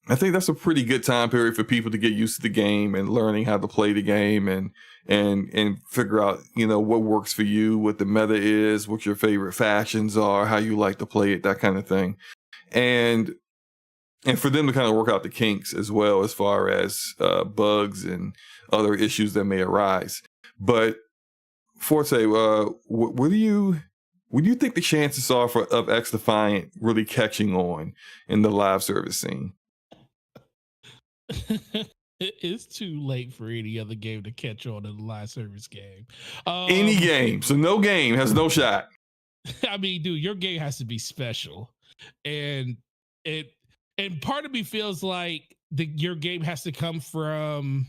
I think that's a pretty good time period for people to get used to the game and learning how to play the game and figure out, what works for you, what the meta is, what your favorite factions are, how you like to play it, that kind of thing. And for them to kind of work out the kinks as well, as far as bugs and other issues that may arise. But Forte, what do you think the chances are of XDefiant really catching on in the live service scene? It's too late for any other game to catch on in the live service game. Any game. So no game has no shot. I mean, dude, your game has to be special. And part of me feels like your game has to come from...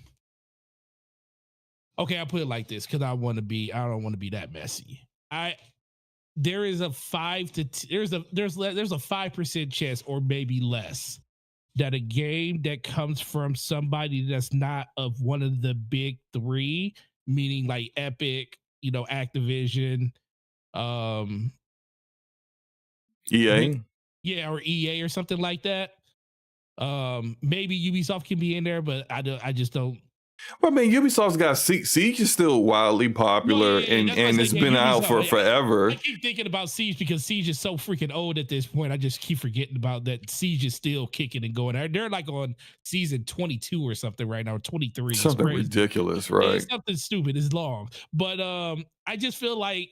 Okay, I'll put it like this, because I don't want to be that messy. There is a 5% chance, or maybe less, that a game that comes from somebody that's not of one of the big three, meaning like Epic, Activision, EA, or EA or something like that. Maybe Ubisoft can be in there, but I just don't. Well, I mean, Ubisoft's got Siege is still wildly popular, and it's been out for forever. I keep thinking about Siege because Siege is so freaking old at this point. I just keep forgetting about that. Siege is still kicking and going. They're like on season 22 or something right now, or 23. Something ridiculous, right? It's something stupid. It's long, but I just feel like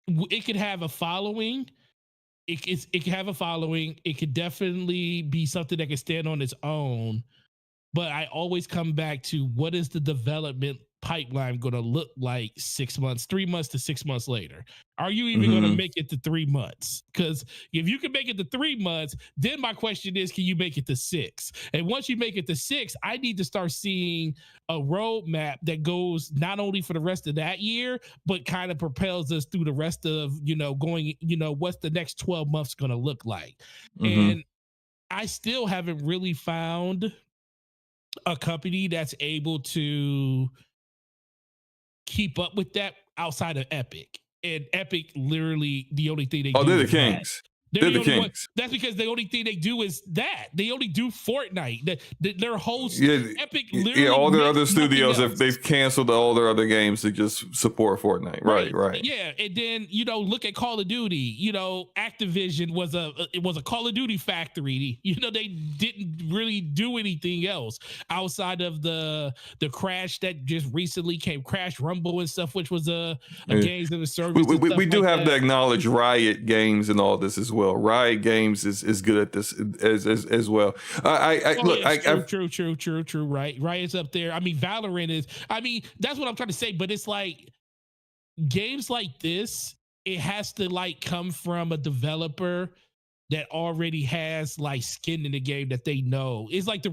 it could have a following. It could have a following. It could definitely be something that can stand on its own. but I always come back to what is the development pipeline going to look like 6 months, 3 months to 6 months later? Are you even going to make it to 3 months? Because if you can make it to 3 months, then my question is, can you make it to 6? And once you make it to 6, I need to start seeing a roadmap that goes not only for the rest of that year, but kind of propels us through the rest of, going, what's the next 12 months going to look like? And I still haven't really found a company that's able to keep up with that outside of Epic. And Epic, literally, the only thing they do they're the is kings. that. They're the kings. That's because the only thing they do is that. They only do Fortnite. Their whole Epic literally. All their other studios, if they've canceled all their other games to just support Fortnite. Right. Yeah, and then look at Call of Duty. Activision was a Call of Duty factory. They didn't really do anything else outside of the crash that just recently came, Crash Rumble and stuff, which was a games of a service. We do have to acknowledge Riot Games and all this as well. Riot Games is good at this as well. True. Right, Riot's up there. I mean, Valorant is. I mean, that's what I'm trying to say. But it's like games like this. It has to come from a developer that already has skin in the game that they know. It's like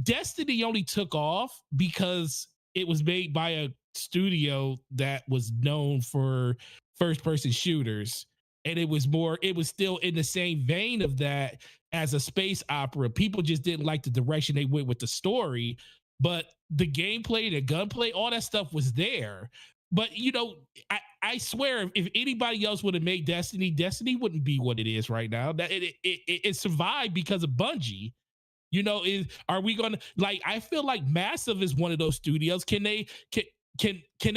Destiny only took off because it was made by a studio that was known for first-person shooters. And it was still in the same vein of that as a space opera. People just didn't like the direction they went with the story, but the gameplay, the gunplay, all that stuff was there. But I swear, if anybody else would have made Destiny wouldn't be what it is right now. That it survived because of Bungie. Are we gonna I feel like Massive is one of those studios. Can they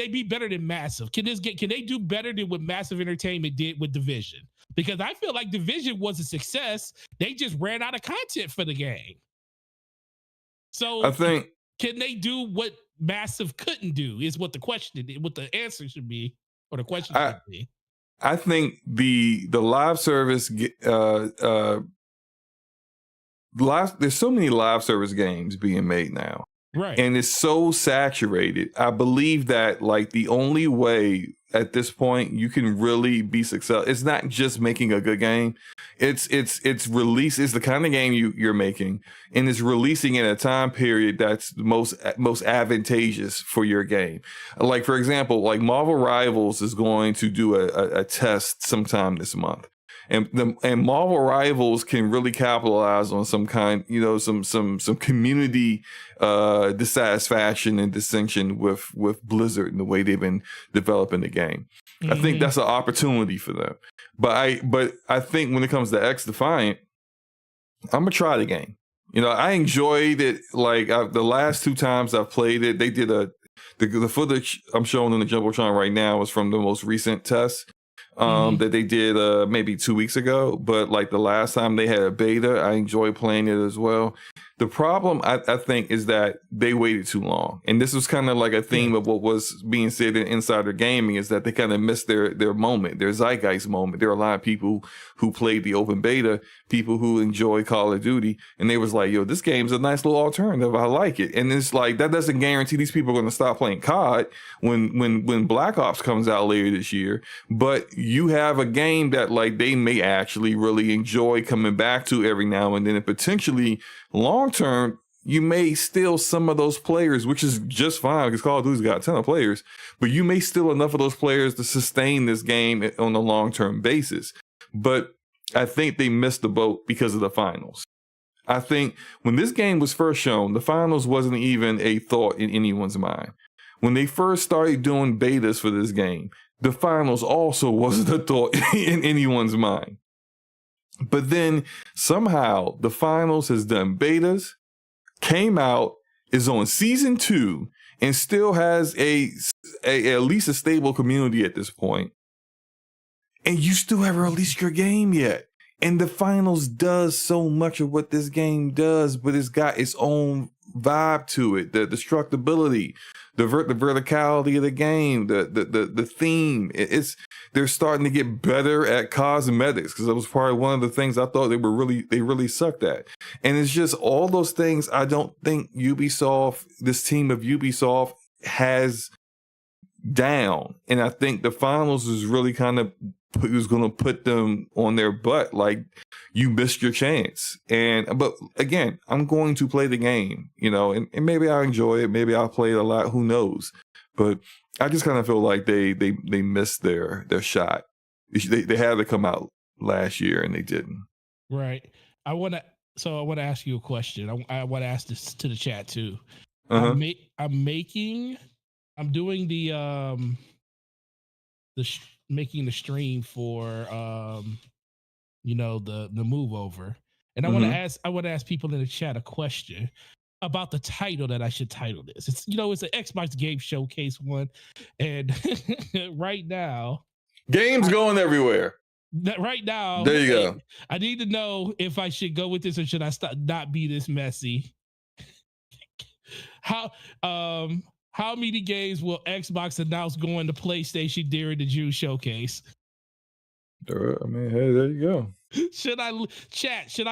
be better than Massive? Can they do better than what Massive Entertainment did with Division? Because I feel like Division was a success. They just ran out of content for the game. So I think, can they do what Massive couldn't do? Is what the answer should be, or the question should be. I think the live service there's so many live service games being made now. Right. And it's so saturated. I believe that the only way at this point you can really be successful, it's not just making a good game. It's release. It's the kind of game you're making, and it's releasing in a time period that's most advantageous for your game. For example, Marvel Rivals is going to do a test sometime this month. And Marvel Rivals can really capitalize on some kind, some community dissatisfaction and dissension with Blizzard and the way they've been developing the game. I think that's an opportunity for them. But I think when it comes to XDefiant, I'm gonna try the game. I enjoyed it. The last 2 times I've played it, they did the footage I'm showing on the Jumbotron right now is from the most recent test. That they did maybe 2 weeks ago, but the last time they had a beta, I enjoyed playing it as well. The problem I think is that they waited too long, and this was kind of a theme of what was being said in Insider Gaming, is that they kind of missed their moment, their zeitgeist moment. There are a lot of people who played the open beta, people who enjoy Call of Duty, and they was like, yo, this game's a nice little alternative, I like it. And it's that doesn't guarantee these people are going to stop playing COD when Black Ops comes out later this year, but you have a game that they may actually really enjoy coming back to every now and then, and potentially long term, you may steal some of those players, which is just fine because Call of Duty's got a ton of players, but you may steal enough of those players to sustain this game on a long-term basis. But I think they missed the boat because of the finals. I think when this game was first shown, the finals wasn't even a thought in anyone's mind. When they first started doing betas for this game, the finals also wasn't a thought in anyone's mind. But then somehow the finals has done betas, came out, is on season 2, and still has at least a stable community at this point. And you still haven't released your game yet. And the finals does so much of what this game does, but it's got its own vibe to it. The destructibility, the verticality of the game, the theme. They're starting to get better at cosmetics, because that was probably one of the things I thought they really sucked at. And it's just all those things I don't think this team of Ubisoft has down. And I think the finals is really kind of who's going to put them on their butt, like, you missed your chance. But again, I'm going to play the game, and maybe I'll enjoy it, maybe I'll play it a lot, who knows. But I just kind of feel like they missed their shot. They had to come out last year and they didn't. Right. I want to ask you a question. I want to ask this to the chat too. Uh-huh. I'm doing making the stream for the move over, and I want to ask people in the chat a question about the title that I should title this. It's it's an Xbox Game Showcase one, and right now, games going everywhere. Right now, there you go. I need to know if I should go with this or should I not be this messy. How many games will Xbox announce going to PlayStation during the June showcase? Hey, there you go. Should I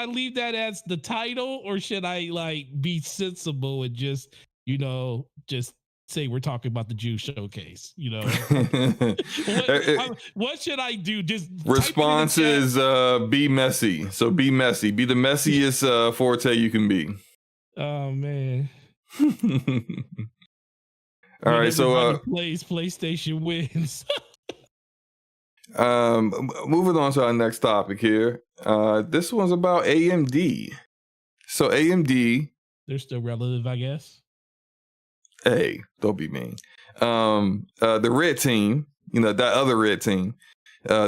leave that as the title, or should I be sensible and just say we're talking about the June showcase? What should I do? Just response is be messy. So be messy. Be the messiest Forte you can be. Oh man. All right, so plays PlayStation wins. Moving on to our next topic here. This one's about AMD. So AMD, they're still relative, I guess. Hey, don't be mean. The red team, that other red team, their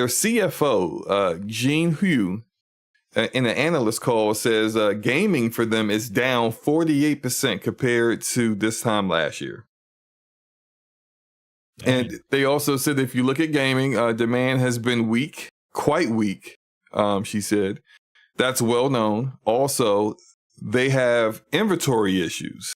CFO, Jean Hu, in an analyst call says gaming for them is down 48% compared to this time last year. And they also said if you look at gaming, demand has been weak, quite weak, she said. That's well known. Also, they have inventory issues.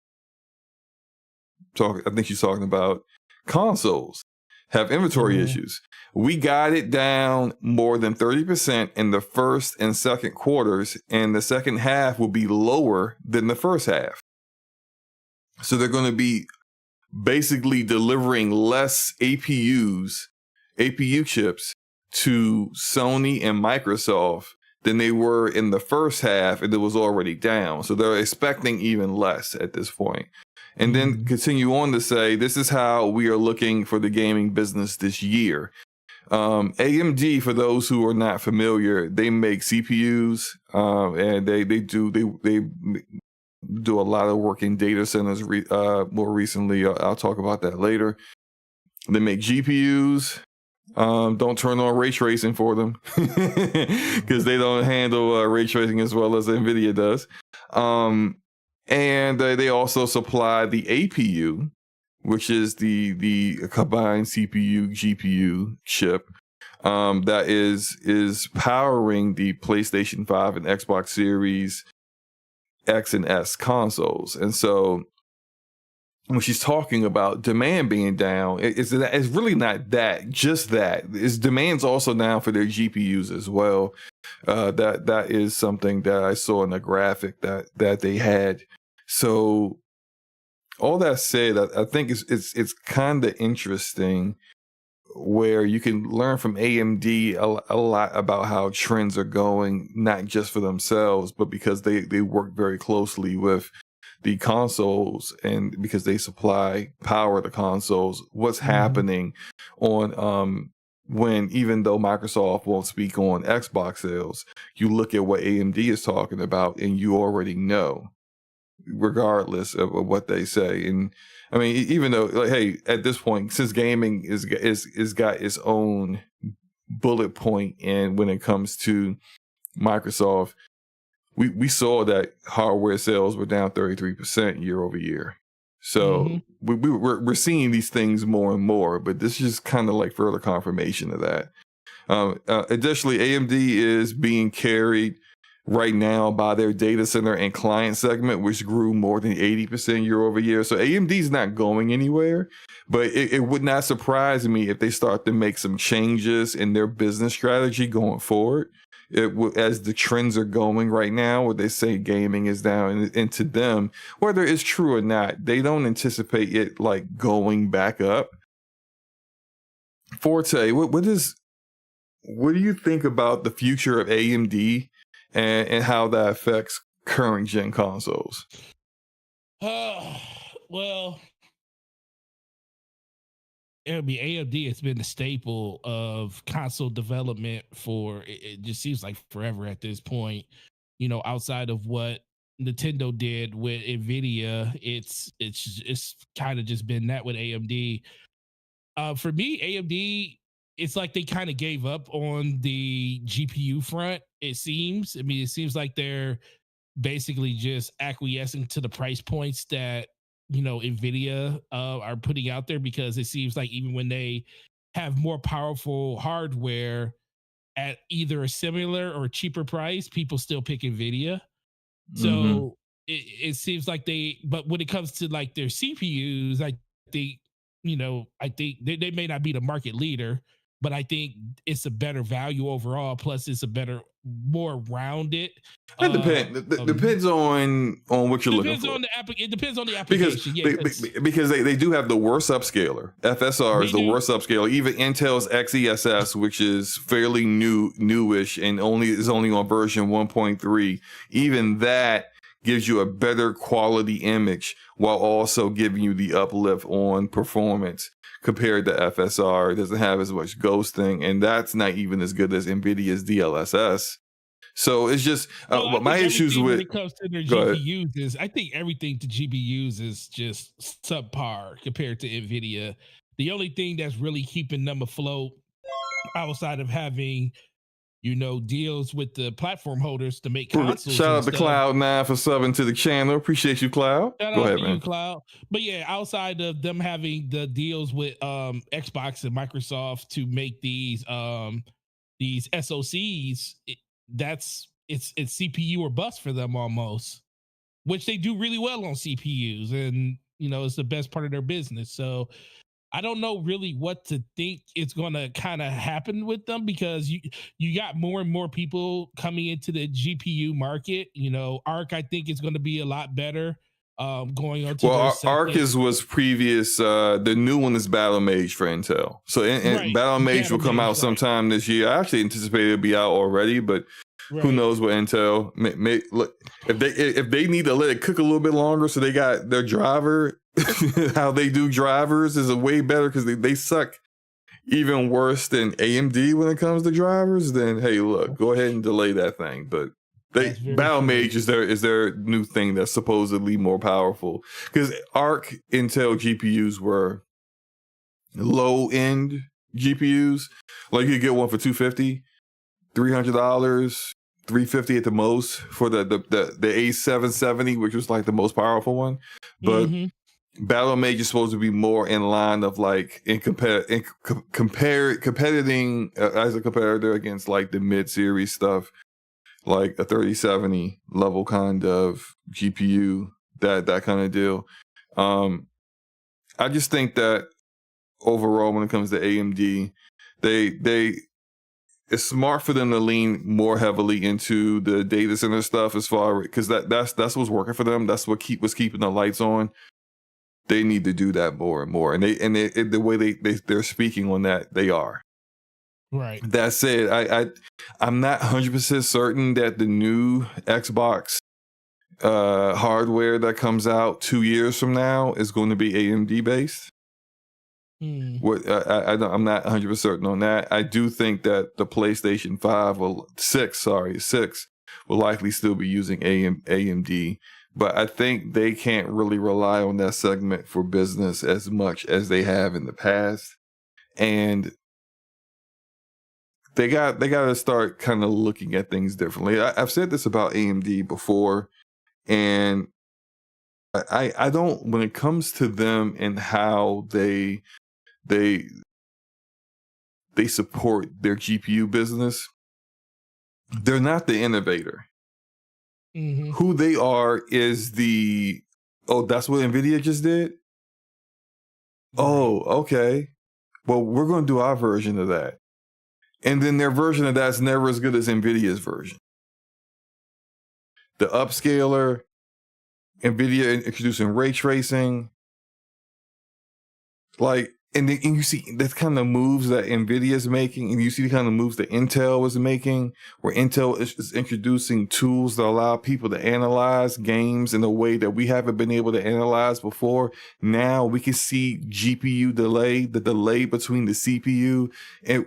I think she's talking about consoles have inventory issues. We got it down more than 30% in the first and second quarters, and the second half will be lower than the first half. So they're going to be basically delivering less APU chips to Sony and Microsoft than they were in the first half, and it was already down. So they're expecting even less at this point. And then continue on to say, this is how we are looking for the gaming business this year. AMD, for those who are not familiar, they make CPUs, and they do a lot of work in data centers. More recently, I'll talk about that later. They make GPUs. Don't turn on ray tracing for them because they don't handle ray tracing as well as NVIDIA does. And they also supply the APU, which is the combined CPU GPU chip that is powering the PlayStation 5 and Xbox Series X and S consoles. And so when she's talking about demand being down, it's really not just that. It's demand's also down for their GPUs as well. That is something that I saw in the graphic that they had. So all that said, I think it's kind of interesting where you can learn from AMD a lot about how trends are going, not just for themselves, but because they work very closely with the consoles, and because they power the consoles, what's happening on when, even though Microsoft won't speak on Xbox sales, you look at what AMD is talking about and you already know, regardless of what they say. And I mean, even though, hey, at this point, since gaming is got its own bullet point, and when it comes to Microsoft, we saw that hardware sales were down 33% year over year. So we're seeing these things more and more, but this is just kind of like further confirmation of that. Additionally, AMD is being carried right now by their data center and client segment, which grew more than 80% year over year. So AMD is not going anywhere, but it would not surprise me if they start to make some changes in their business strategy going forward. As the trends are going right now, where they say gaming is down, and to them, whether it's true or not, they don't anticipate it like going back up. Forte, what do you think about the future of AMD and how that affects current gen consoles? Well, AMD has been the staple of console development for it just seems like forever at this point. You know, outside of what Nintendo did with Nvidia, it's kind of just been that with AMD. For me, AMD, it's like they kind of gave up on the GPU front. It seems. I mean, it seems like they're basically just acquiescing to the price points that Nvidia are putting out there, because it seems like even when they have more powerful hardware at either a similar or cheaper price, people still pick Nvidia. Mm-hmm. So it seems like but when it comes to like their CPUs, I think, I think they may not be the market leader, but I think it's a better value overall. Plus, it's a better, more rounded. It depends on what you're looking for. It depends on the Because application. Yeah, because they do have the worst upscaler. FSR is the worst upscaler. Even Intel's XESS, which is fairly newish and is only on version 1.3, even that gives you a better quality image while also giving you the uplift on performance compared to FSR. It doesn't have as much ghosting, and that's not even as good as NVIDIA's DLSS. So it's just my issues with, when it comes to their GPUs is, I think everything to GPUs is just subpar compared to NVIDIA. The only thing that's really keeping them afloat, outside of having deals with the platform holders to make consoles. Shout out to Cloud9 for subbing to the channel. Appreciate you, Cloud. Go ahead, man. Cloud. But yeah, outside of them having the deals with Xbox and Microsoft to make these SoCs, it's CPU or bust for them almost, which they do really well on CPUs, and it's the best part of their business. So I don't know really what to think it's going to kind of happen with them, because you got more and more people coming into the GPU market. Arc, I think, is going to be a lot better going on to Arc was previous. The new one is Battle Mage for Intel. So right. Battle Mage will come out sometime this year. I actually anticipate it'll be out already, but who knows what Intel look, if they need to let it cook a little bit longer, so they got their driver. How they do drivers is a way better, because they suck even worse than AMD when it comes to drivers. Then hey, look, go ahead and delay that thing. But Battle Mage is their new thing that's supposedly more powerful, because Arc Intel GPUs were low end GPUs. Like you could get one for $250, $300, $350 at the most for the A770, which was like the most powerful one. But Battle Mage is supposed to be more in line of like competing as a competitor against like the mid-series stuff, like a 3070 level kind of GPU, that kind of deal. I just think that overall, when it comes to AMD, it's smart for them to lean more heavily into the data center stuff, as far, because that's what's working for them. That's what was keeping the lights on. They need to do that more and more, and the way they're speaking on that, they are. Right. That said, I'm not 100% certain that the new Xbox hardware that comes out 2 years from now is going to be AMD based. I'm not 100% certain on that. I do think that the PlayStation 6 will likely still be using AMD, but I think they can't really rely on that segment for business as much as they have in the past, and they got to start kind of looking at things differently. I've said this about AMD before, and I don't, when it comes to them and how they they support their GPU business. They're not the innovator. Mm-hmm. Who they are is that's what NVIDIA just did? Right. Oh, okay. Well, we're going to do our version of that. And then their version of that's never as good as NVIDIA's version. The upscaler, NVIDIA introducing ray tracing. And you see that kind of moves that NVIDIA is making, and you see the kind of moves that Intel is making, where Intel is introducing tools that allow people to analyze games in a way that we haven't been able to analyze before. Now we can see GPU delay, the delay between the CPU and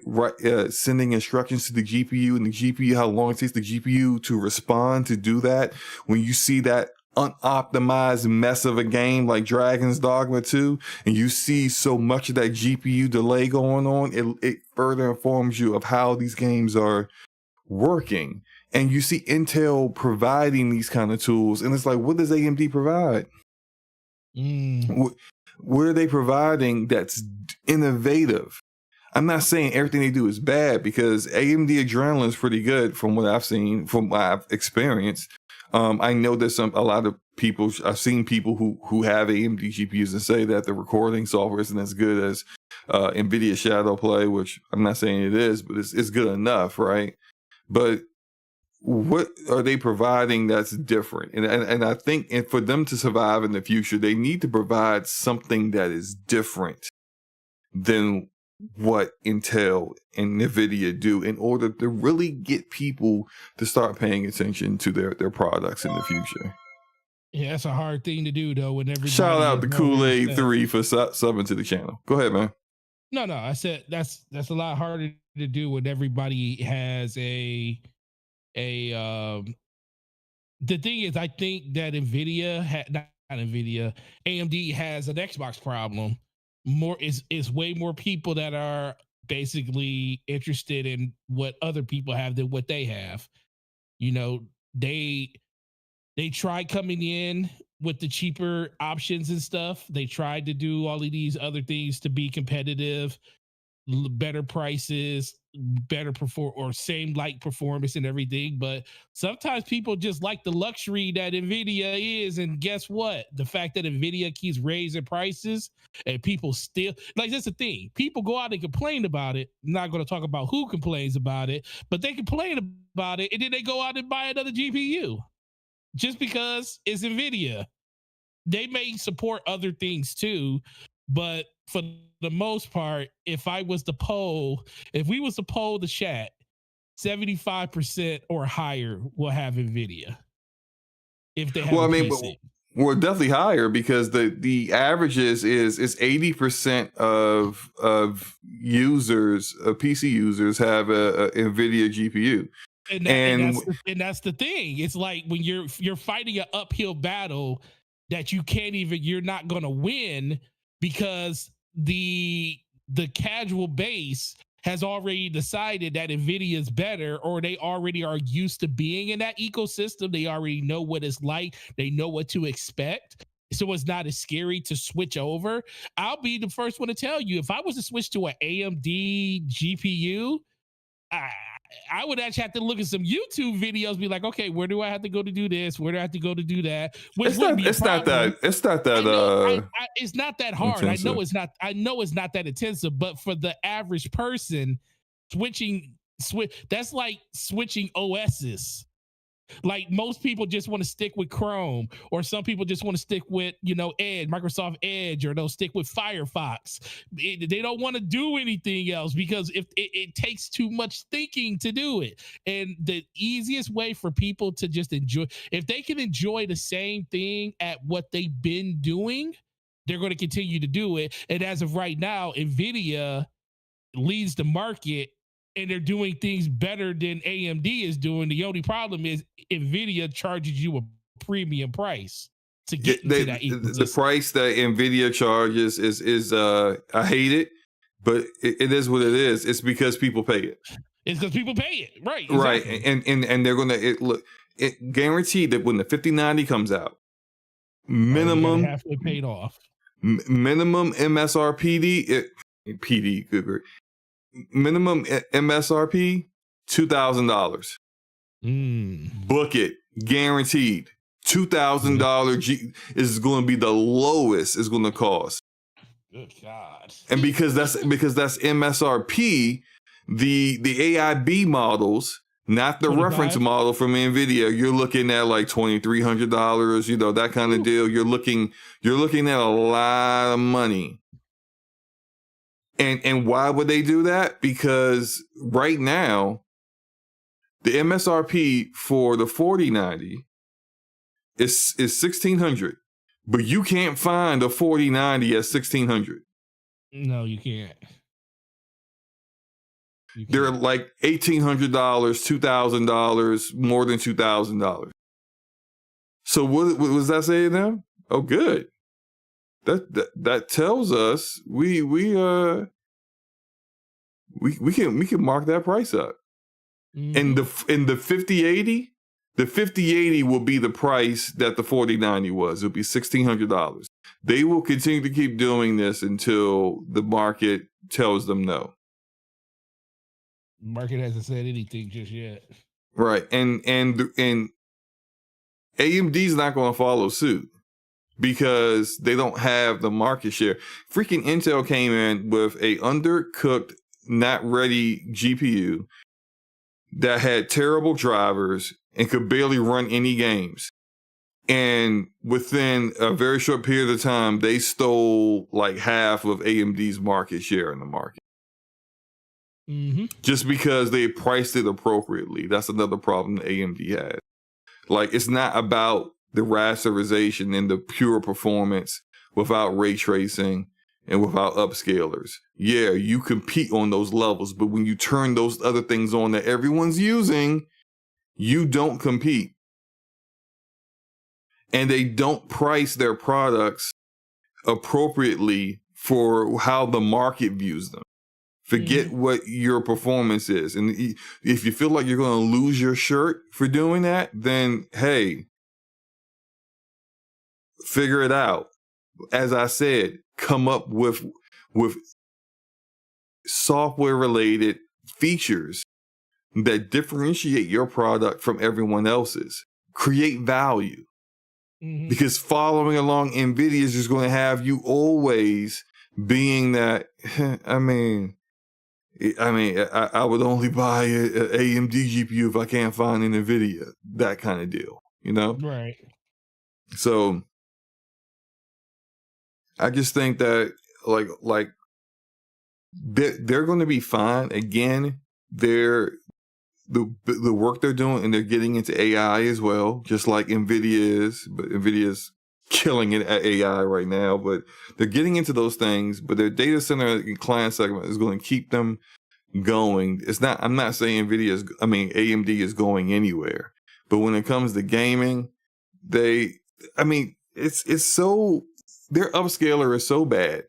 sending instructions to the GPU, and the GPU, how long it takes the GPU to respond to do that. When you see that unoptimized mess of a game like Dragon's Dogma 2, and you see so much of that GPU delay going on, it further informs you of how these games are working. And you see Intel providing these kind of tools, and it's like, what does AMD provide? What are they providing that's innovative? I'm not saying everything they do is bad, because AMD Adrenalin is pretty good from what I've seen, from what I've experienced. I know there's a lot of people, I've seen people who have AMD GPUs and say that the recording software isn't as good as NVIDIA Shadowplay, which I'm not saying it is, but it's good enough, right? But what are they providing that's different? And I think for them to survive in the future, they need to provide something that is different than what Intel and NVIDIA do, in order to really get people to start paying attention to their products in the future. Yeah, that's a hard thing to do, though. When everybody shout out to Kool-Aid 3 for subbing to the channel. Go ahead, man. No, I said that's a lot harder to do when everybody has a the thing is, I think that NVIDIA not NVIDIA, AMD has an Xbox problem. Is way more people that are basically interested in what other people have than what they have. You know, they tried coming in with the cheaper options and stuff. They tried to do all of these other things to be competitive, better prices, better same like performance and everything. But sometimes people just like the luxury that NVIDIA is. And guess what? The fact that NVIDIA keeps raising prices and people still, like, that's the thing. People go out and complain about it. I'm not going to talk about who complains about it, but they complain about it and then they go out and buy another GPU just because it's NVIDIA. They may support other things too, but for the most part, if we was to poll the chat, 75% or higher will have NVIDIA. If they have definitely higher, because the averages is 80% of users, PC users, have a NVIDIA GPU. And that's the thing. It's like when you're fighting an uphill battle that you're not going to win, because the casual base has already decided that NVIDIA is better, or they already are used to being in that ecosystem. They already know what it's like. They know what to expect. So it's not as scary to switch over. I'll be the first one to tell you, if I was to switch to an AMD GPU, I would actually have to look at some YouTube videos, be like, okay, where do I have to go to do this? Where do I have to go to do that? It's not that. It's not that hard. intensive. I know it's not that intensive, but for the average person, that's like switching OSs. Like, most people just want to stick with Chrome, or some people just want to stick with, Edge, Microsoft Edge, or they'll stick with Firefox. They don't want to do anything else because if it takes too much thinking to do it. And the easiest way for people to just enjoy, if they can enjoy the same thing at what they've been doing, they're going to continue to do it. And as of right now, NVIDIA leads the market, and they're doing things better than AMD is doing. The only problem is NVIDIA charges you a premium price to get into that ecosystem. The price that NVIDIA charges is I hate it, but it is what it is. It's because people pay it. It's because people pay it, right? Exactly. Right, and they're gonna it guaranteed that when the 5090 comes out, minimum halfway paid off, minimum MSRPD, PD, good. MSRP $2,000. Book it, guaranteed. $2,000 is going to be the lowest it's going to cost. Good God! And because that's MSRP, the AIB models, not the 25? reference model from NVIDIA, you're looking at like $2,300. You know, that kind of deal. You're looking at a lot of money. And why would they do that? Because right now, the MSRP for the 4090 is $1,600, but you can't find a 4090 at $1,600. No, you can't. They're like $1,800, $2,000, more than $2,000. So what was that saying now? Oh, good. That tells us we can mark that price up. And the 5080, the 5080 will be the price that the 4090 was. It'll be $1,600. They will continue to keep doing this until the market tells them no. Market hasn't said anything just yet. Right. And AMD's not going to follow suit because they don't have the market share. Freaking Intel came in with a undercooked, not ready GPU that had terrible drivers and could barely run any games. And within a very short period of time, they stole like half of AMD's market share in the market. Just because they priced it appropriately. That's another problem that AMD had. Like, it's not about the rasterization and the pure performance without ray tracing and without upscalers. Yeah, you compete on those levels, but when you turn those other things on that everyone's using, you don't compete. And they don't price their products appropriately for how the market views them. Forget what your performance is. And if you feel like you're going to lose your shirt for doing that, then hey, figure it out. As I said, come up with software related features that differentiate your product from everyone else's. Create value. Because following along NVIDIA is just going to have you always being that, I would only buy an AMD GPU if I can't find an NVIDIA. That kind of deal, you know? Right. So I just think that like they're going to be fine. Again, the work they're doing, and they're getting into AI as well, just like NVIDIA is. But NVIDIA's killing it at AI right now. But they're getting into those things. But their data center and client segment is going to keep them going. I'm not saying AMD is going anywhere. But when it comes to gaming, it's so, their upscaler is so bad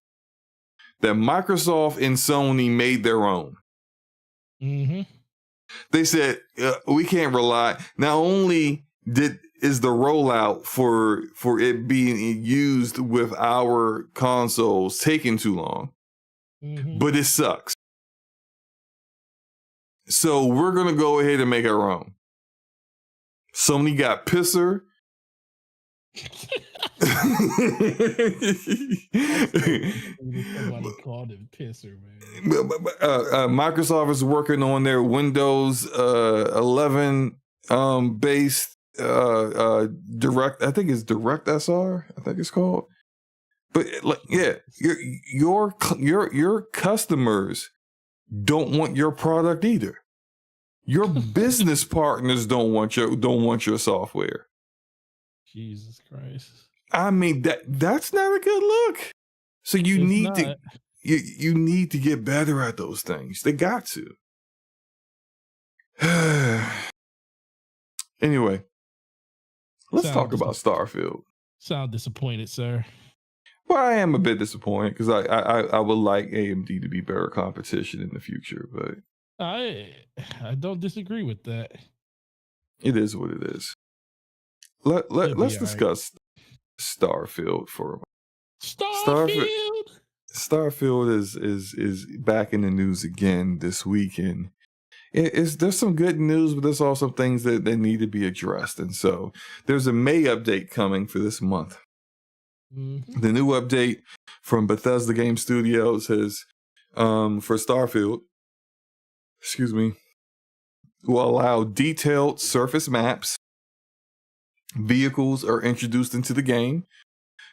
that Microsoft and Sony made their own. They said, we can't rely. Not only is the rollout for it being used with our consoles taking too long, but it sucks. So we're going to go ahead and make our own. Sony got pisser. Somebody called him pisser, man. Microsoft is working on their Windows 11 based direct. I think it's Direct SR. I think it's called. But your customers don't want your product either. Your business partners don't want your software. Jesus Christ. I mean, that's not a good look. So you need to get better at those things. They got to. Anyway, let's talk about Starfield. Sound disappointed, sir. Well, I am a bit disappointed because I would like AMD to be better competition in the future, but I don't disagree with that. It is what it is. Let's discuss Starfield for a moment. Starfield. Starfield is back in the news again this week, and there's some good news, but there's also things that need to be addressed. And so there's a May update coming for this month. Mm-hmm. The new update from Bethesda Game Studios has for Starfield, will allow detailed surface maps. Vehicles are introduced into the game.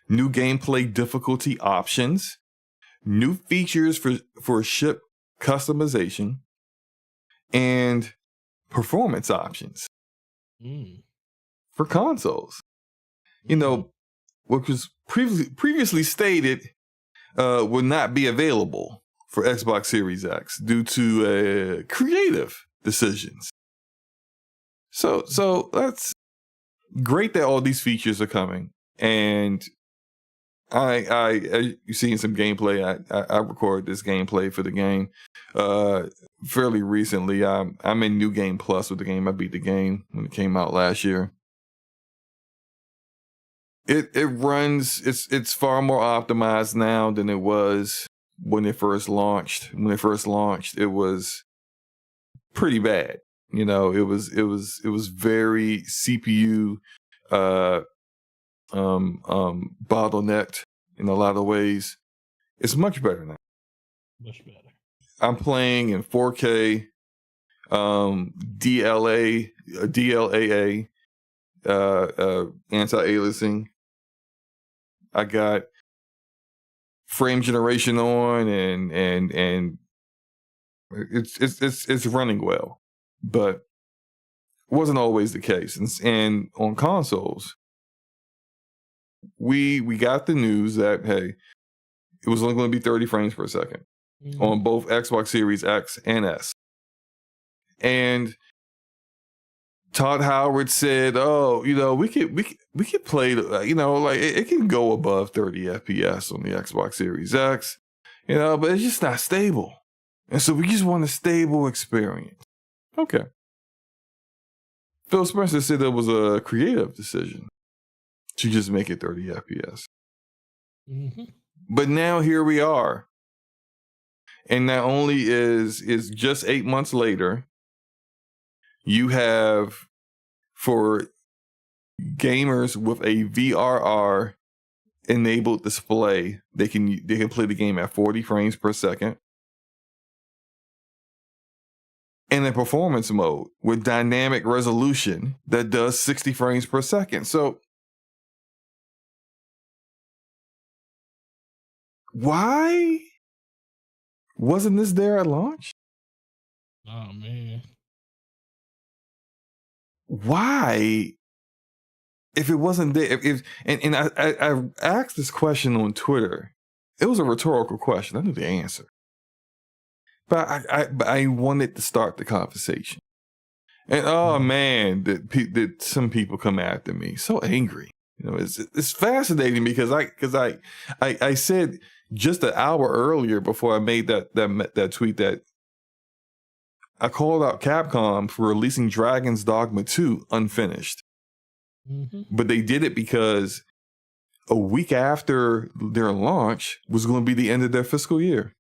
New gameplay difficulty options. New features for ship customization. And performance options for consoles. You know, what was previously stated would not be available for Xbox Series X due to creative decisions. So that's great that all these features are coming. And you've seen some gameplay. I recorded this gameplay for the game fairly recently. I'm in New Game Plus with the game. I beat the game when it came out last year. It runs. It's far more optimized now than it was when it first launched. When it first launched, it was pretty bad. You know, it was very CPU bottlenecked in a lot of ways. It's much better now. Much better. I'm playing in 4K, DLAA, anti-aliasing. I got frame generation on, and it's running well, but it wasn't always the case. And on consoles, we got the news that, hey, it was only going to be 30 frames per second on both Xbox Series X and S. And Todd Howard said, "Oh, you know, we could play, you know, like it can go above 30 FPS on the Xbox Series X, you know, but it's just not stable. And so we just want a stable experience." Okay. Phil Spencer said it was a creative decision to just make it 30 FPS. But now here we are. And not only is just 8 months later, you have, for gamers with a VRR enabled display, they can play the game at 40 frames per second. And in performance mode with dynamic resolution that does 60 frames per second. So why wasn't this there at launch? Oh man. Why? If it wasn't there, and I asked this question on Twitter. It was a rhetorical question. I knew the answer, but I wanted to start the conversation. And oh man, that some people come after me so angry. You know, it's fascinating because I said just an hour earlier before I made that tweet that I called out Capcom for releasing Dragon's Dogma 2 unfinished. But they did it because a week after their launch was going to be the end of their fiscal year.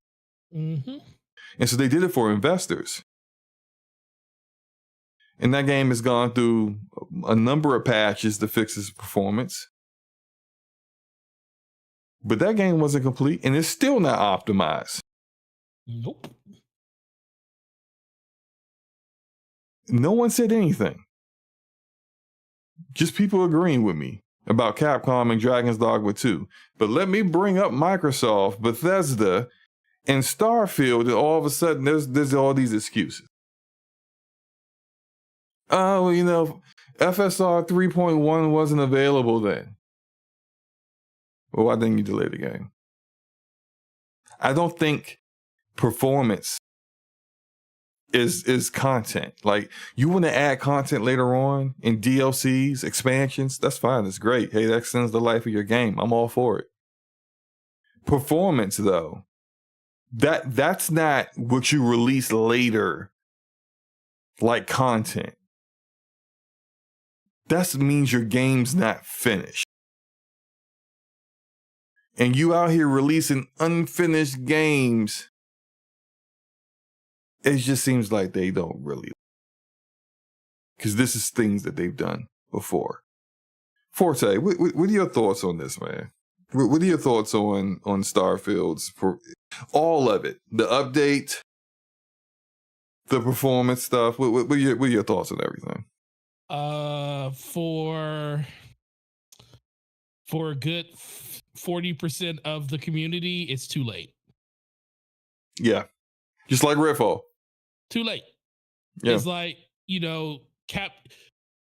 And so they did it for investors. And that game has gone through a number of patches to fix its performance. But that game wasn't complete, and it's still not optimized. Nope. No one said anything. Just people agreeing with me about Capcom and Dragon's Dogma 2. But let me bring up Microsoft, Bethesda, and Starfield, and all of a sudden there's all these excuses. Oh, you know, FSR 3.1 wasn't available then. Well, why didn't you delay the game? I don't think performance is content. Like, you want to add content later on in DLCs, expansions, that's fine. That's great. Hey, that extends the life of your game. I'm all for it. Performance, though, that's not what you release later, like content. That means your game's not finished. and you out here releasing unfinished games, it just seems like they don't really, because this is things that they've done before. Forte, what are your thoughts on this, man? What are your thoughts on Starfield's, for all of it, the update, the performance stuff? What are your thoughts on everything? For a good 40% of the community, it's too late. Yeah, just like Redfall. Too late. Yeah. It's like,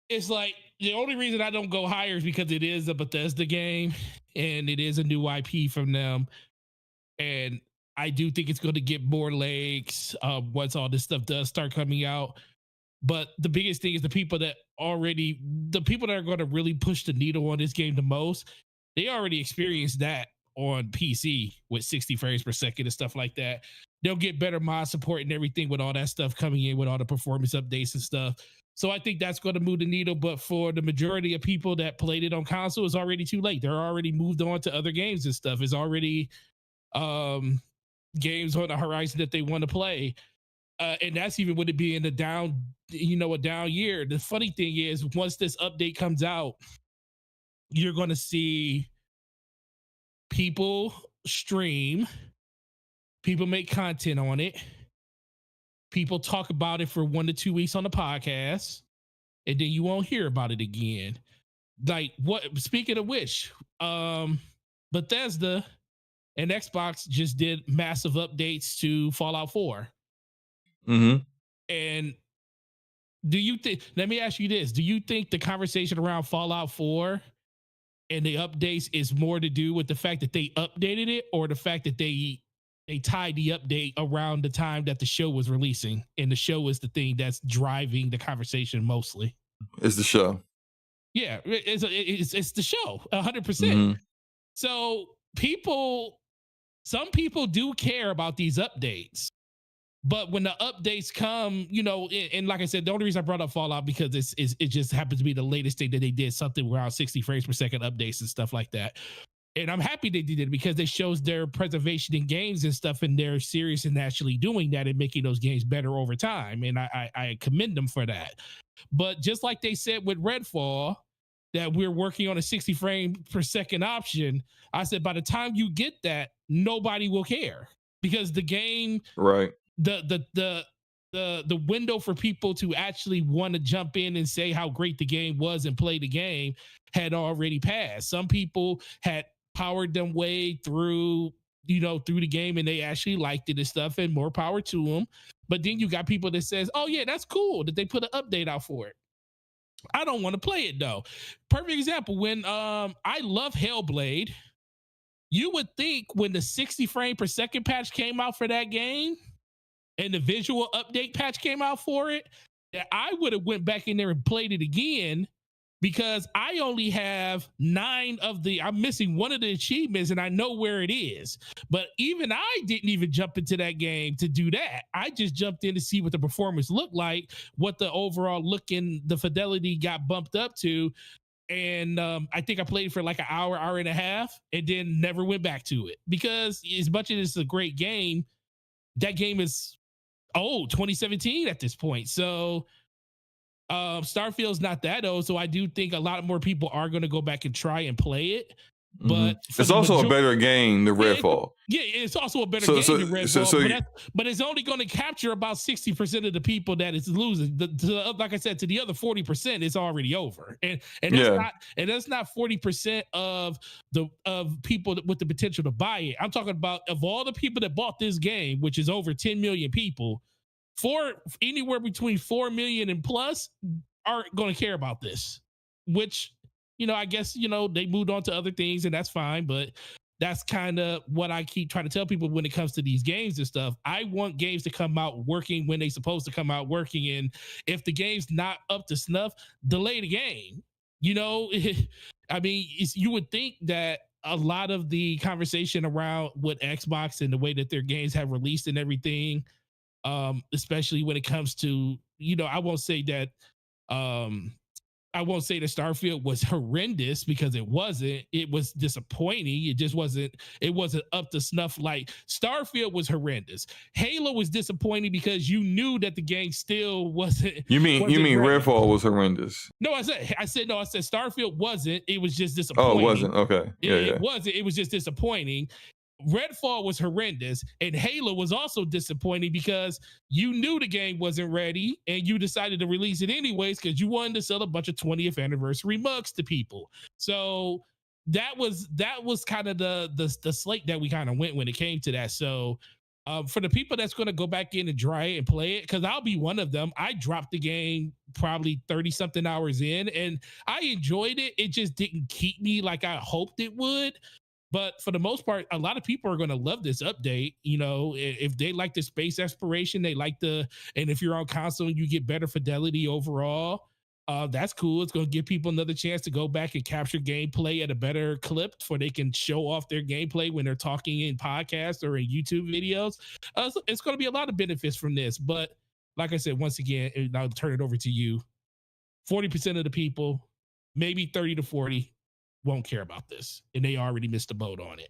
it's like the only reason I don't go higher is because it is a Bethesda game and it is a new IP from them. And I do think it's going to get more legs once all this stuff does start coming out. But the biggest thing is the people that are going to really push the needle on this game the most, they already experienced that on PC with 60 frames per second and stuff like that. They'll get better mod support and everything with all that stuff coming in with all the performance updates and stuff. So I think that's going to move the needle. But for the majority of people that played it on console, it's already too late. They're already moved on to other games and stuff. It's already games on the horizon that they want to play. And that's even with it being a down year. The funny thing is, once this update comes out, you're going to see people stream, people make content on it, people talk about it for 1 to 2 weeks on the podcast, and then you won't hear about it again. Like, what? Speaking of which, Bethesda and Xbox just did massive updates to Fallout 4. Mm-hmm. And do you think, let me ask you this, do you think the conversation around Fallout 4 and the updates is more to do with the fact that they updated it, or the fact that they tied the update around the time that the show was releasing, and the show is the thing that's driving the conversation mostly? It's the show. Yeah, it's the show, 100%. Mm-hmm. So some people do care about these updates. But when the updates come, and like I said, the only reason I brought up Fallout because it just happens to be the latest thing that they did, something around 60 frames per second updates and stuff like that. And I'm happy they did it because it shows their preservation in games and stuff, and they're serious in actually doing that and making those games better over time. And I commend them for that. But just like they said with Redfall, that we're working on a 60 frame per second option, I said, by the time you get that, nobody will care, because the game, right, the window for people to actually want to jump in and say how great the game was and play the game had already passed. Some people had powered them way through the game, and they actually liked it and stuff, and more power to them. But then you got people that says, oh yeah, that's cool that they put an update out for it. I don't want to play it though. Perfect example, when I love Hellblade, you would think when the 60 frame per second patch came out for that game and the visual update patch came out for it, that I would have went back in there and played it again, because I only have 9 of I'm missing one of the achievements and I know where it is. But even I didn't even jump into that game to do that. I just jumped in to see what the performance looked like, what the overall look and the fidelity got bumped up to. And I think I played for like an hour and a half, and then never went back to it, because as much as it's a great game, that game is 2017 at this point. So Starfield's not that old, so I do think a lot more people are going to go back and try and play it. But it's also a better game than Redfall. It's also a better game than Redfall. But it's only going to capture about 60% of the people that it's losing. Like I said, to the other 40%, it's already over. And that's not 40% of people with the potential to buy it. I'm talking about, of all the people that bought this game, which is over 10 million people, anywhere between 4 million and plus aren't going to care about this, which, I guess, they moved on to other things, and that's fine. But that's kind of what I keep trying to tell people when it comes to these games and stuff. I want games to come out working when they're supposed to come out working. And if the game's not up to snuff, delay the game. I mean, you would think that a lot of the conversation around with Xbox and the way that their games have released and everything, especially when it comes to, I won't say that I won't say that Starfield was horrendous because it wasn't. It was disappointing. It just wasn't. It wasn't up to snuff. Like Starfield was horrendous. Halo was disappointing because you knew that the game still wasn't. You mean ready. Redfall was horrendous? No, I said Starfield wasn't. It was just Oh, disappointing. it wasn't. Okay, It wasn't. It was just disappointing. Redfall was horrendous, and Halo was also disappointing because you knew the game wasn't ready, and you decided to release it anyways because you wanted to sell a bunch of 20th anniversary mugs to people. So that was kind of the slate that we kind of went when it came to that. So for the people that's going to go back in and try it and play it, because I'll be one of them. I dropped the game probably 30 something hours in, and I enjoyed it. It just didn't keep me like I hoped it would. But for the most part, a lot of people are going to love this update. You know, if they like the space exploration, they like and if you're on console, you get better fidelity overall. That's cool. It's going to give people another chance to go back and capture gameplay at a better clip so they can show off their gameplay when they're talking in podcasts or in YouTube videos. So it's going to be a lot of benefits from this. But like I said, once again, and I'll turn it over to you. 40% of the people, maybe 30 to 40, won't care about this, and they already missed the boat on it.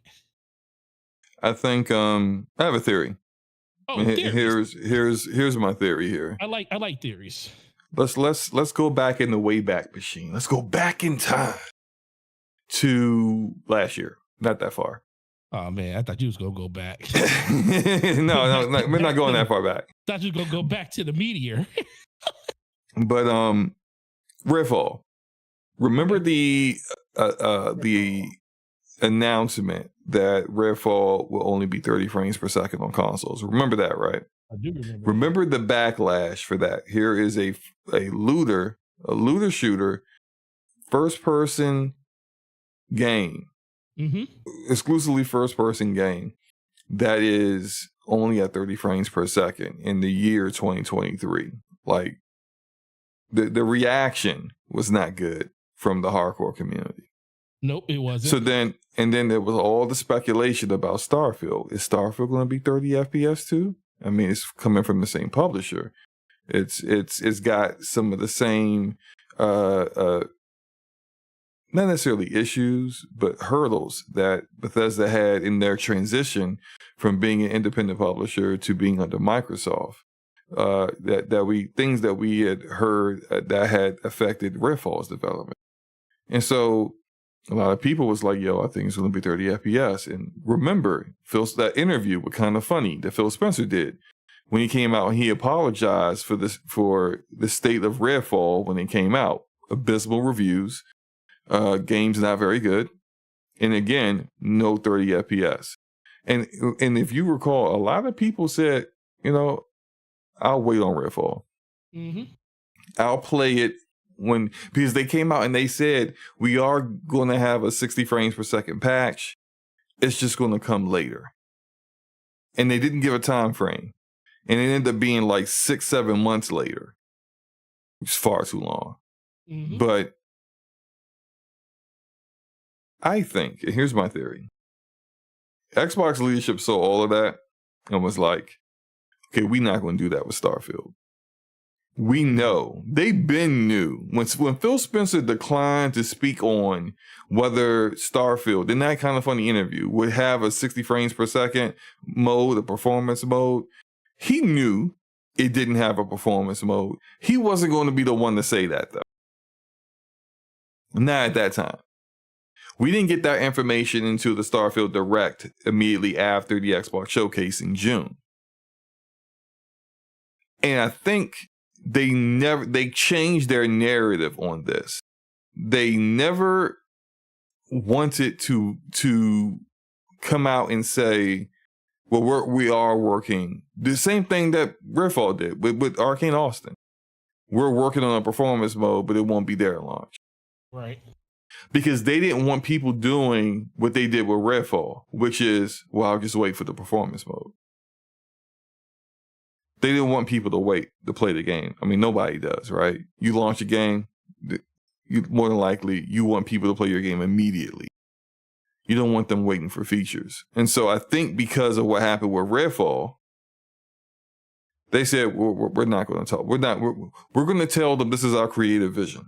I think I have a theory. Oh, here's my theory here. I like theories. Let's go back in the Wayback Machine. Let's go back in time to last year. Not that far. Oh man, I thought you was gonna go back. no, we're not going that far back. I thought you was gonna go back to the meteor. But Redfall. Remember the announcement that Redfall will only be 30 frames per second on consoles. Remember that, right? I do remember. Remember the backlash for that. Here is a looter shooter, first person game, exclusively first person game that is only at 30 frames per second in the year 2023. Like the reaction was not good from the hardcore community. Nope, it wasn't. So then there was all the speculation about Starfield. Is Starfield going to be 30 FPS too? I mean, it's coming from the same publisher. It's got some of the same, not necessarily issues, but hurdles that Bethesda had in their transition from being an independent publisher to being under Microsoft. Things that we had heard that had affected Redfall's development. And so a lot of people was like, yo, I think it's going to be 30 FPS. And remember, that interview was kind of funny that Phil Spencer did when he came out and he apologized for the state of Redfall when it came out. Abysmal reviews, game's not very good. And again, no 30 FPS. And if you recall, a lot of people said, you know, I'll wait on Redfall. I'll play it because they came out and they said we are going to have a 60 frames per second patch. It's just going to come later. And they didn't give a time frame. And it ended up being like 6-7 months later. It's far too long. But I think, and here's my theory. Xbox leadership saw all of that and was like, okay, we're not going to do that with Starfield. We know. They've been new. When Phil Spencer declined to speak on whether Starfield, in that kind of funny interview, would have a 60 frames per second mode, a performance mode, he knew it didn't have a performance mode. He wasn't going to be the one to say that, though. Not at that time. We didn't get that information into the Starfield Direct immediately after the Xbox Showcase in June. And I think they changed their narrative on this. They never wanted to come out and say, well, we are working. The same thing that Redfall did with Arcane Austin. We're working on a performance mode, but it won't be there at launch. Right. Because they didn't want people doing what they did with Redfall, which is, well, I'll just wait for the performance mode. They didn't want people to wait to play the game. I mean, nobody does, right? You launch a game, more than likely, you want people to play your game immediately. You don't want them waiting for features. And so I think because of what happened with Redfall, they said, we're not going to talk. We're going to tell them this is our creative vision.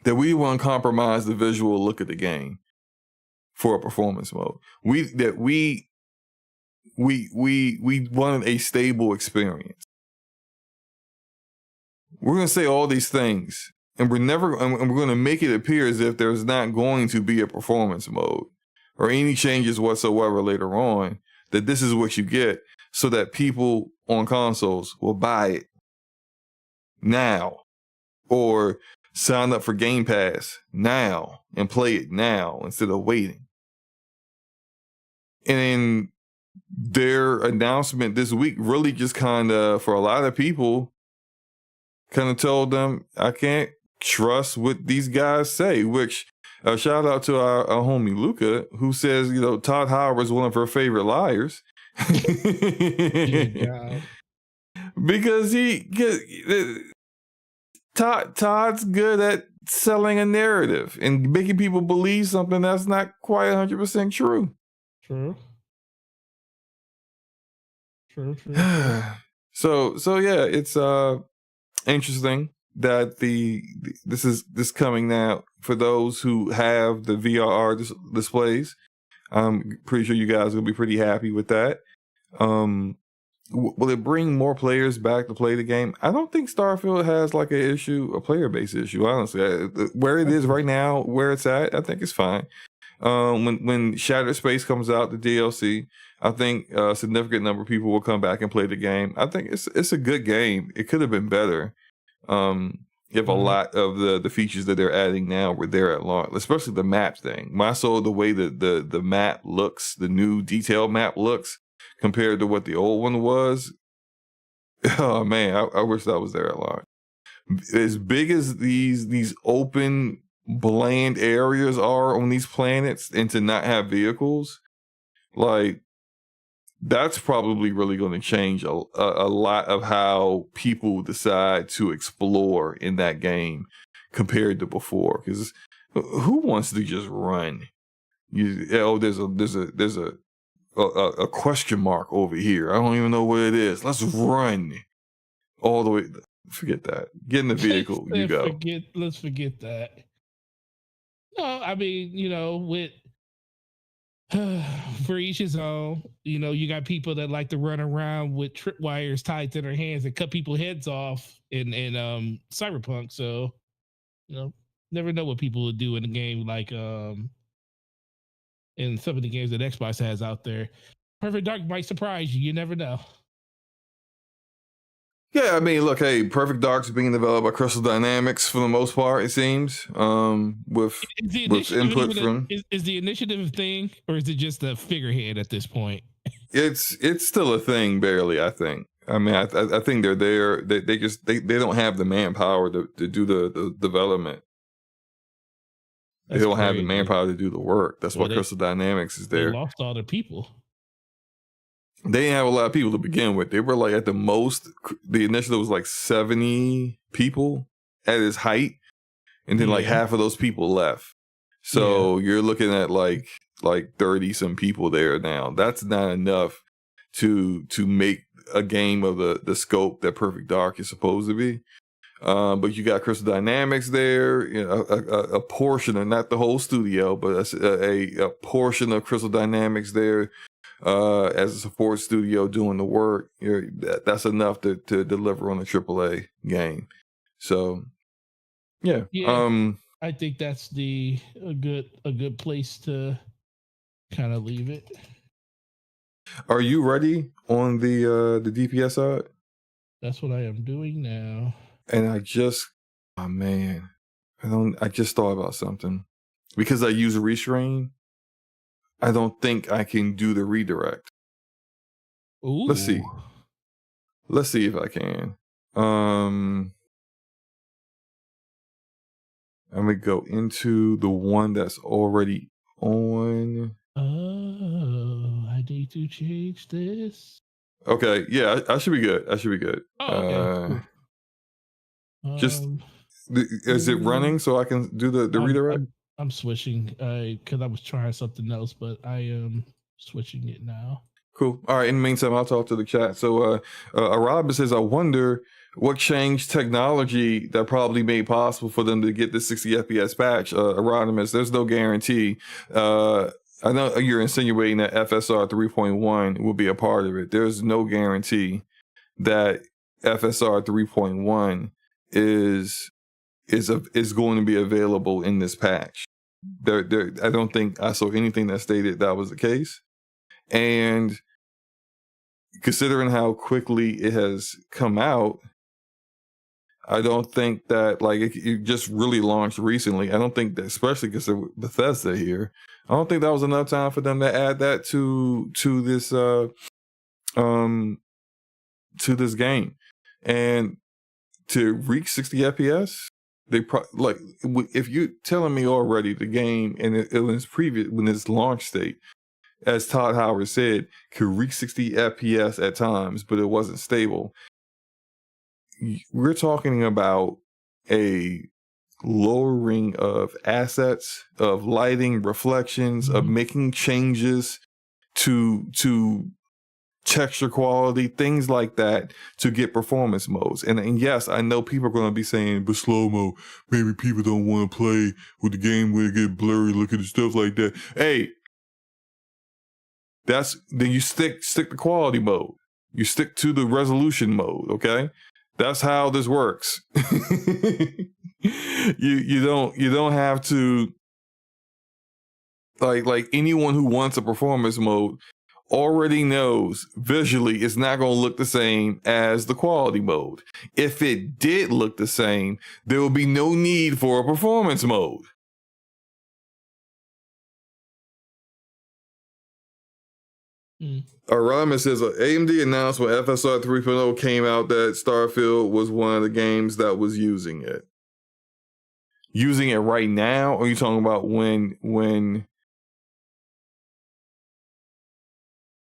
that we want to compromise the visual look of the game for a performance mode. We wanted a stable experience. We're going to say all these things, and we're going to make it appear as if there's not going to be a performance mode or any changes whatsoever later on, that this is what you get, so that people on consoles will buy it now or sign up for Game Pass now and play it now instead of waiting. And their announcement this week really just kind of, for a lot of people, kind of told them, I can't trust what these guys say, which shout out to our homie Luca, who says, Todd Howard is one of her favorite liars. Because Todd's good at selling a narrative and making people believe something that's not quite 100% true. True. So yeah, it's interesting that this coming now for those who have the VRR displays. I'm pretty sure you guys will be pretty happy with that. Will it bring more players back to play the game? I don't think Starfield has like a player base issue, honestly. Where it is right now, where it's at, I think it's fine. When Shattered Space comes out, the DLC, I think a significant number of people will come back and play the game. I think it's a good game. It could have been better. If a lot of the features that they're adding now were there at launch, especially the map thing. When I saw the way that the map looks, the new detailed map looks compared to what the old one was, oh man, I wish that was there at launch. As big as these open, bland areas are on these planets, and to not have vehicles, like, that's probably really going to change a lot of how people decide to explore in that game compared to before. Because who wants to just run? There's a question mark over here. I don't even know what it is. Let's run all the way. Forget that. Get in the vehicle. You go. Let's forget that. No, I mean, with for each his own. You got people that like to run around with tripwires tied to their hands and cut people's heads off in Cyberpunk. So, never know what people would do in a game like in some of the games that Xbox has out there. Perfect Dark might surprise you. You never know. Yeah, I mean, look, hey, Perfect Dark's being developed by Crystal Dynamics for the most part, it seems. With input from is the initiative thing, or is it just a figurehead at this point? It's still a thing, barely. I think. I mean, I think they're there. They don't have the manpower to do the development. They don't have the manpower to do the work. That's why Crystal Dynamics is there. They lost all their people. They didn't have a lot of people to begin with. They were like at the most, the initiative was like 70 people at its height. And then like half of those people left. So you're looking at like 30 some people there now. That's not enough to make a game of the scope that Perfect Dark is supposed to be. But you got Crystal Dynamics there, a portion of, not the whole studio, but a portion of Crystal Dynamics there. As a support studio doing the work, that's enough to deliver on a AAA game. So, yeah. I think that's a good place to kind of leave it. Are you ready on the DPS side? That's what I am doing now. And I just thought about something because I use Restructure. I don't think I can do the redirect. Ooh. Let's see if I can. I'm gonna go into the one that's already on. Oh, I need to change this. Okay, yeah, I should be good. Oh, okay. Cool. Is it running so I can do the redirect? I'm switching because I was trying something else, but I am switching it now. Cool. All right. In the meantime, I'll talk to the chat. So, Arab says, I wonder what changed technology that probably made possible for them to get the 60 FPS patch. Aronimus, there's no guarantee. I know you're insinuating that FSR 3.1 will be a part of it. There's no guarantee that FSR 3.1 is going to be available in this patch. I don't think I saw anything that stated that was the case. And considering how quickly it has come out, I don't think that, like, it just really launched recently. I don't think that, especially because of Bethesda here, I don't think that was enough time for them to add that to this game. And to reach 60 FPS, if you're telling me already the game and it was previous when its launch state, as Todd Howard said, could reach 60 FPS at times, but it wasn't stable. We're talking about a lowering of assets, of lighting, reflections, of making changes to texture quality, things like that, to get performance modes. And yes, I know people are going to be saying, but slow-mo, maybe people don't want to play with the game where it get blurry looking and stuff like that. Hey, then you stick the quality mode. You stick to the resolution mode, okay? That's how this works. you don't have to, like anyone who wants a performance mode already knows visually it's not going to look the same as the quality mode. If it did look the same, there will be no need for a performance mode. Aramis says AMD announced when FSR 3.0 came out that Starfield was one of the games that was using it. Using it right now, or are you talking about when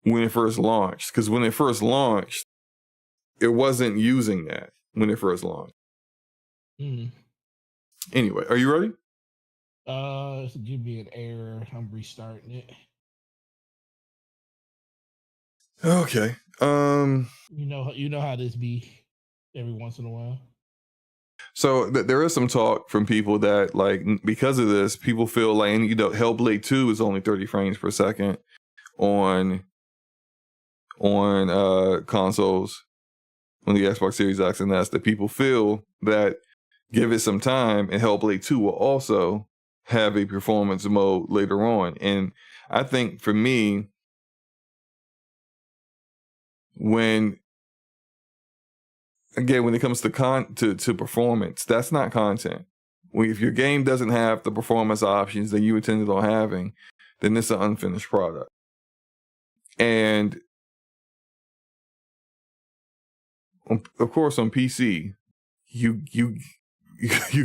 it first launched? Because when it first launched, it wasn't using that when it first launched. Anyway, are you ready? Give me an error. I'm restarting it. Okay. You know how this be every once in a while. So there is some talk from people that, like, because of this, people feel like, and Hellblade 2 is only 30 frames per second on consoles, on the Xbox Series X and S, that people feel that give it some time and Hellblade 2 will also have a performance mode later on. And I think for me, when it comes to performance, that's not content. If your game doesn't have the performance options that you intended on having, then it's an unfinished product. And of course, on PC, you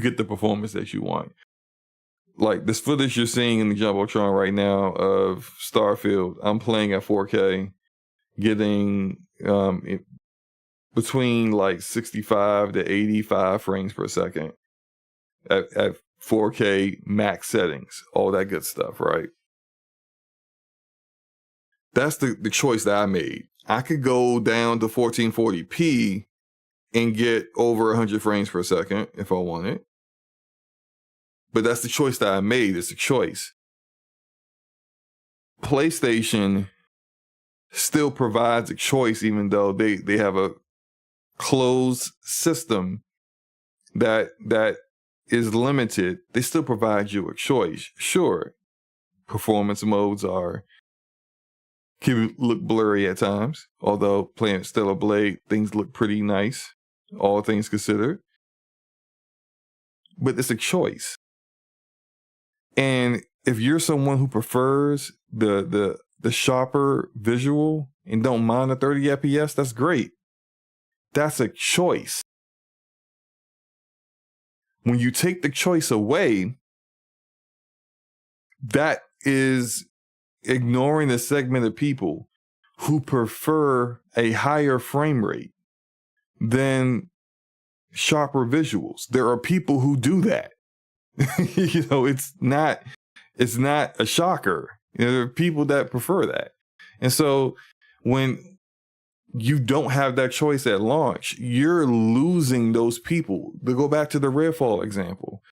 get the performance that you want. Like this footage you're seeing in the Jumbotron right now of Starfield, I'm playing at 4K, getting between like 65 to 85 frames per second at 4K max settings, all that good stuff, right? That's the choice that I made. I could go down to 1440p and get over 100 frames per second if I wanted. But that's the choice that I made. It's a choice. PlayStation still provides a choice, even though they have a closed system that is limited. They still provide you a choice. Sure, performance modes can look blurry at times, although playing Stellar Blade, things look pretty nice, all things considered. But it's a choice. And if you're someone who prefers the sharper visual and don't mind the 30 FPS, that's great. That's a choice. When you take the choice away, that is ignoring the segment of people who prefer a higher frame rate than sharper visuals. There are people who do that. It's not a shocker. There are people that prefer that. And so when you don't have that choice at launch, you're losing those people. To go back to the Redfall example,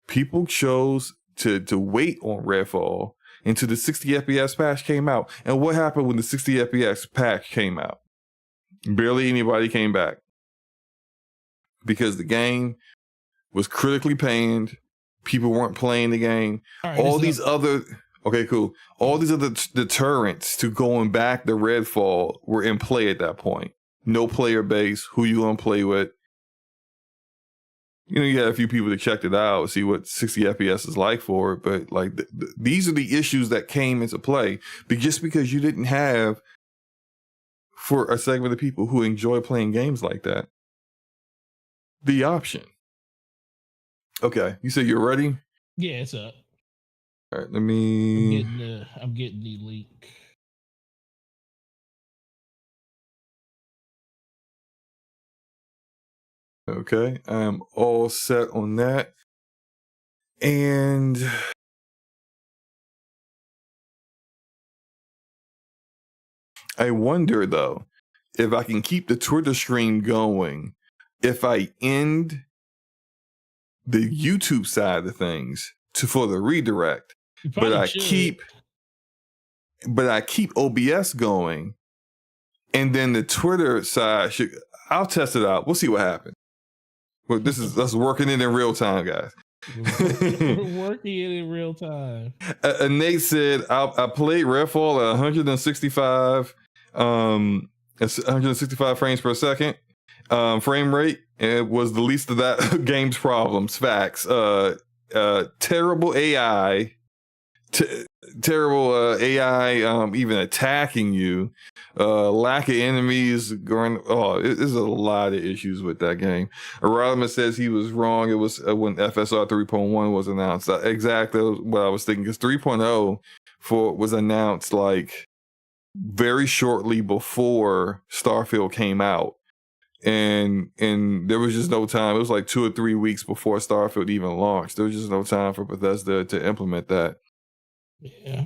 people chose to wait on Redfall until the 60 FPS patch came out. And what happened when the 60 FPS patch came out? Barely anybody came back because the game was critically panned. People weren't playing the game. All these other deterrents to going back to Redfall were in play at that point. No player base. Who you gonna play with? You know, you had a few people that checked it out, see what 60 FPS is like for it, but like these are the issues that came into play. But just because you didn't have, for a segment of people who enjoy playing games like that, the option. Okay, you said you're ready? Yeah, it's up. All right, let me. I'm getting the link. Okay, I'm all set on that. And I wonder, though, if I can keep the Twitter stream going, if I end the YouTube side of things for the redirect, but I keep OBS going, and then the Twitter side I'll test it out. We'll see what happens. Well, this is us working it in real time, guys. We're working it in real time. Nate said, I played Redfall at 165 frames per second frame rate. It was the least of that game's problems. Facts. Terrible AI. Terrible AI even attacking you. Lack of enemies going. There's a lot of issues with that game. Rodimus says he was wrong. It was when FSR 3.1 was announced. Exactly what I was thinking, because 3.0 was announced like very shortly before Starfield came out. And there was just no time. It was like 2 or 3 weeks before Starfield even launched. There was just no time for Bethesda to implement that. Yeah.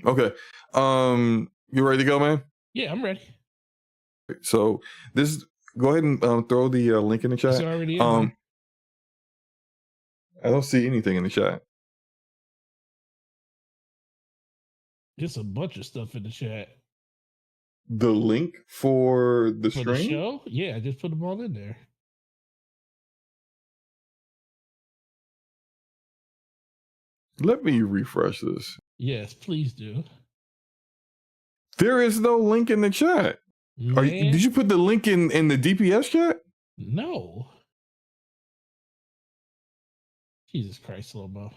Okay. You ready to go, man? Yeah, I'm ready. So go ahead and throw the link in the chat. It's already in there. I don't see anything in the chat. Just a bunch of stuff in the chat. The link for the stream? The show? Yeah, I just put them all in there. Let me refresh this. Yes, please do. There is no link in the chat. Did you put the link in the DPS chat? No. Jesus Christ, Lobo.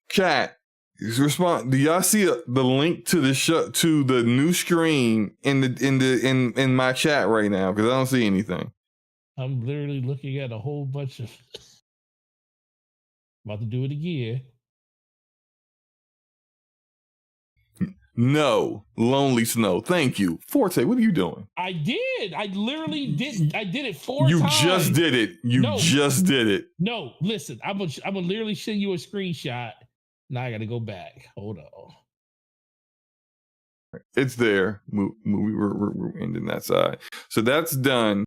Chat. Respond. Do y'all see the link to the show, to the new screen in my chat right now? Because I don't see anything. I'm literally looking at a whole bunch of. About to do it again. No, Lonely Snow. Thank you, Forte. What are you doing? I did. I literally did. I did it 4 times. You just did it. Just did it. No, listen. I'm gonna literally send you a screenshot. Now I got to go back. Hold on. It's there. We're ending that side. So that's done.